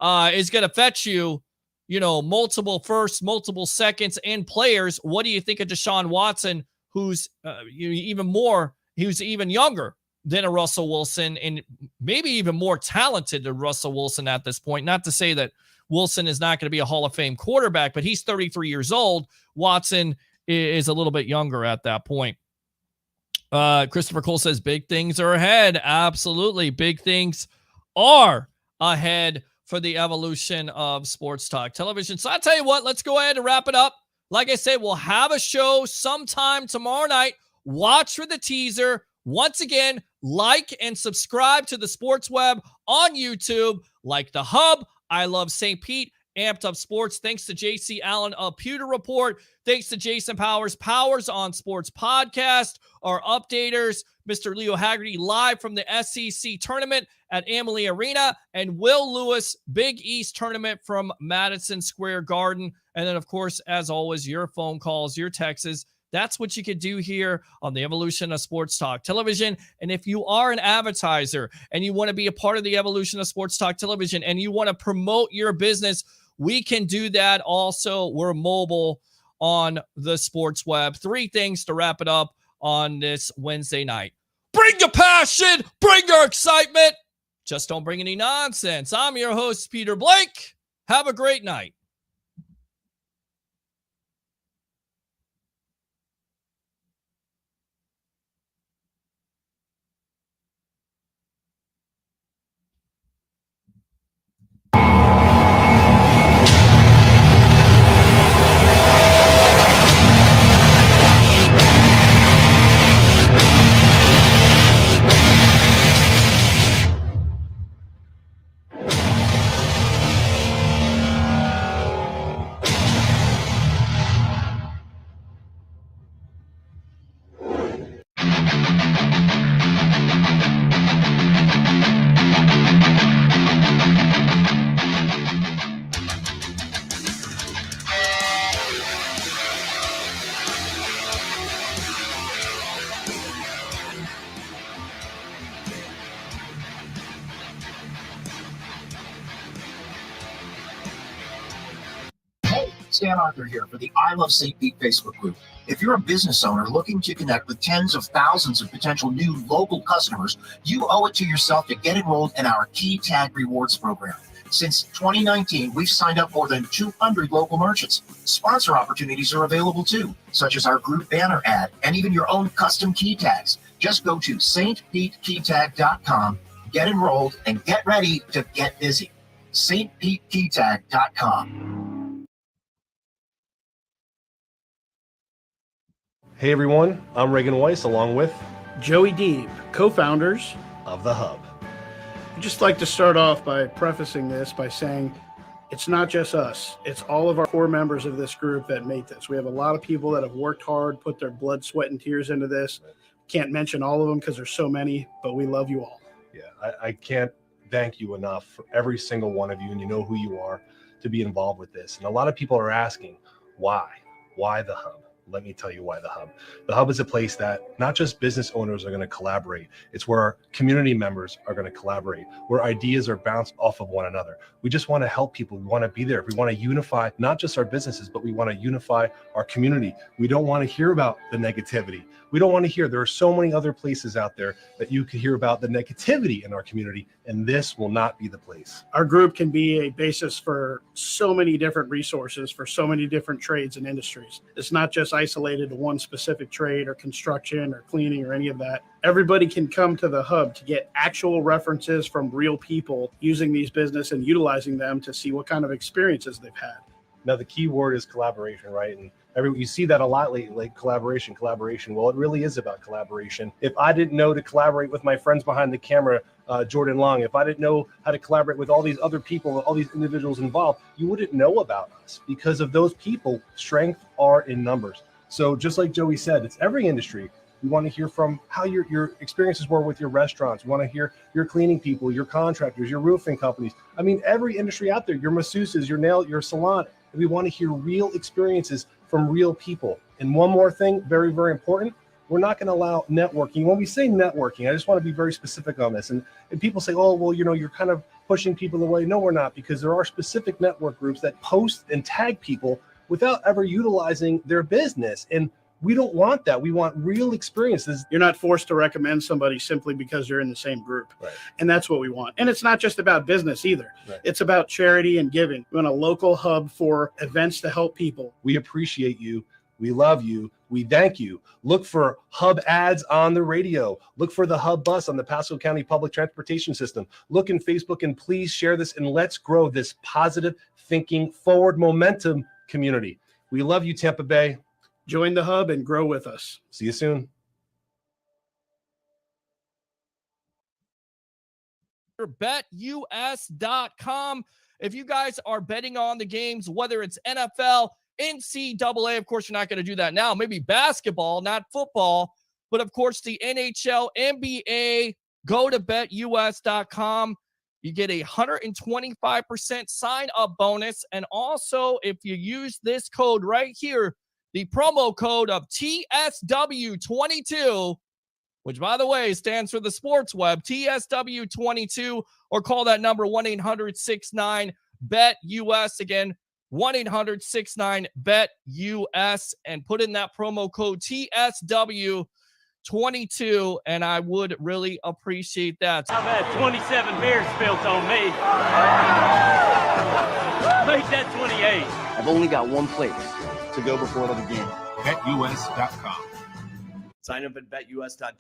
is going to fetch you, multiple firsts, multiple seconds, and players, what do you think of Deshaun Watson, who's even younger than a Russell Wilson and maybe even more talented than Russell Wilson at this point? Not to say that Wilson is not going to be a Hall of Fame quarterback, but he's 33 years old. Watson is a little bit younger at that point. Christopher Cole says big things are ahead. Absolutely. Big things are ahead for the evolution of Sports Talk Television. So I'll tell you what, let's go ahead and wrap it up. Like I said, we'll have a show sometime tomorrow night. Watch for the teaser. Once again, like and subscribe to the Sports Web on YouTube, like the Hub, I Love St. Pete, Amped Up Sports. Thanks to JC Allen of Pewter Report. Thanks to Jason Powers on Sports Podcast, our updaters, Mr. Leo Haggerty live from the SEC tournament at Amalie Arena, and Will Lewis, Big East tournament from Madison Square Garden. And then, of course, as always, your phone calls, your texts. That's what you could do here on the Evolution of Sports Talk Television. And if you are an advertiser and you want to be a part of the Evolution of Sports Talk Television and you want to promote your business, we can do that also. We're mobile on the Sports Web. 3 things to wrap it up on this Wednesday night. Bring your passion, bring your excitement. Just don't bring any nonsense. I'm your host, Peter Blake. Have a great night. Stan Arthur here for the I Love St. Pete Facebook group. If you're a business owner looking to connect with tens of thousands of potential new local customers, you owe it to yourself to get enrolled in our Key Tag Rewards program. Since 2019, we've signed up more than 200 local merchants. Sponsor opportunities are available too, such as our group banner ad and even your own custom key tags. Just go to stpetekeytag.com, get enrolled, and get ready to get busy. stpetekeytag.com. Hey everyone, I'm Reagan Weiss along with Joey Deeb, co-founders of The Hub. I'd just like to start off by prefacing this by saying it's not just us. It's all of our core members of this group that made this. We have a lot of people that have worked hard, put their blood, sweat, and tears into this. Can't mention all of them because there's so many, but we love you all. Yeah, I can't thank you enough for every single one of you, and you know who you are, to be involved with this. And a lot of people are asking, why? Why The Hub? Let me tell you why The Hub. The Hub is a place that not just business owners are going to collaborate. It's where our community members are going to collaborate, where ideas are bounced off of one another. We just want to help people. We want to be there. We want to unify not just our businesses, but we want to unify our community. We don't want to hear about the negativity. We don't want to hear. There are so many other places out there that you could hear about the negativity in our community, and this will not be the place. Our group can be a basis for so many different resources for so many different trades and industries. It's not just isolated to one specific trade or construction or cleaning or any of that. Everybody can come to the Hub to get actual references from real people using these business and utilizing them to see what kind of experiences they've had. Now, the key word is collaboration, right? And you see that a lot lately, like collaboration. Well, it really is about collaboration. If I didn't know to collaborate with my friends behind the camera, Jordan Long, if I didn't know how to collaborate with all these other people, all these individuals involved, you wouldn't know about us because of those people. Strength are in numbers. So just like Joey said, it's every industry. We want to hear from how your experiences were with your restaurants. We want to hear your cleaning people, your contractors, your roofing companies. I mean, every industry out there, your masseuses, your salon. We want to hear real experiences from real people. And one more thing, very, very important, we're not going to allow networking. When we say networking, I just want to be very specific on this. And people say, oh, well, you're kind of pushing people away. No, we're not, because there are specific network groups that post and tag people without ever utilizing their business. And we don't want that. We want real experiences. You're not forced to recommend somebody simply because you're in the same group. Right. And that's what we want. And it's not just about business either. Right. It's about charity and giving. We want a local hub for events to help people. We appreciate you. We love you. We thank you. Look for Hub ads on the radio. Look for the Hub bus on the Pasco County Public Transportation System. Look in Facebook and please share this, and let's grow this positive thinking, forward momentum community. We love you, Tampa Bay. Join the Hub and grow with us. See you soon. BetUS.com. If you guys are betting on the games, whether it's NFL, NCAA, of course, you're not going to do that now. Maybe basketball, not football, but of course, the NHL, NBA, go to BetUS.com. You get a 125% sign-up bonus. And also, if you use this code right here, the promo code of TSW22, which, by the way, stands for the sports web, TSW22, or call that number 1-800-69-BET-US. Again, 1-800-69-BET-US, and put in that promo code TSW22, and I would really appreciate that. I've had 27 beers spilled on me. Make that 28. I've only got one place to go before the game. BetUS.com. Sign up at BetUS.com.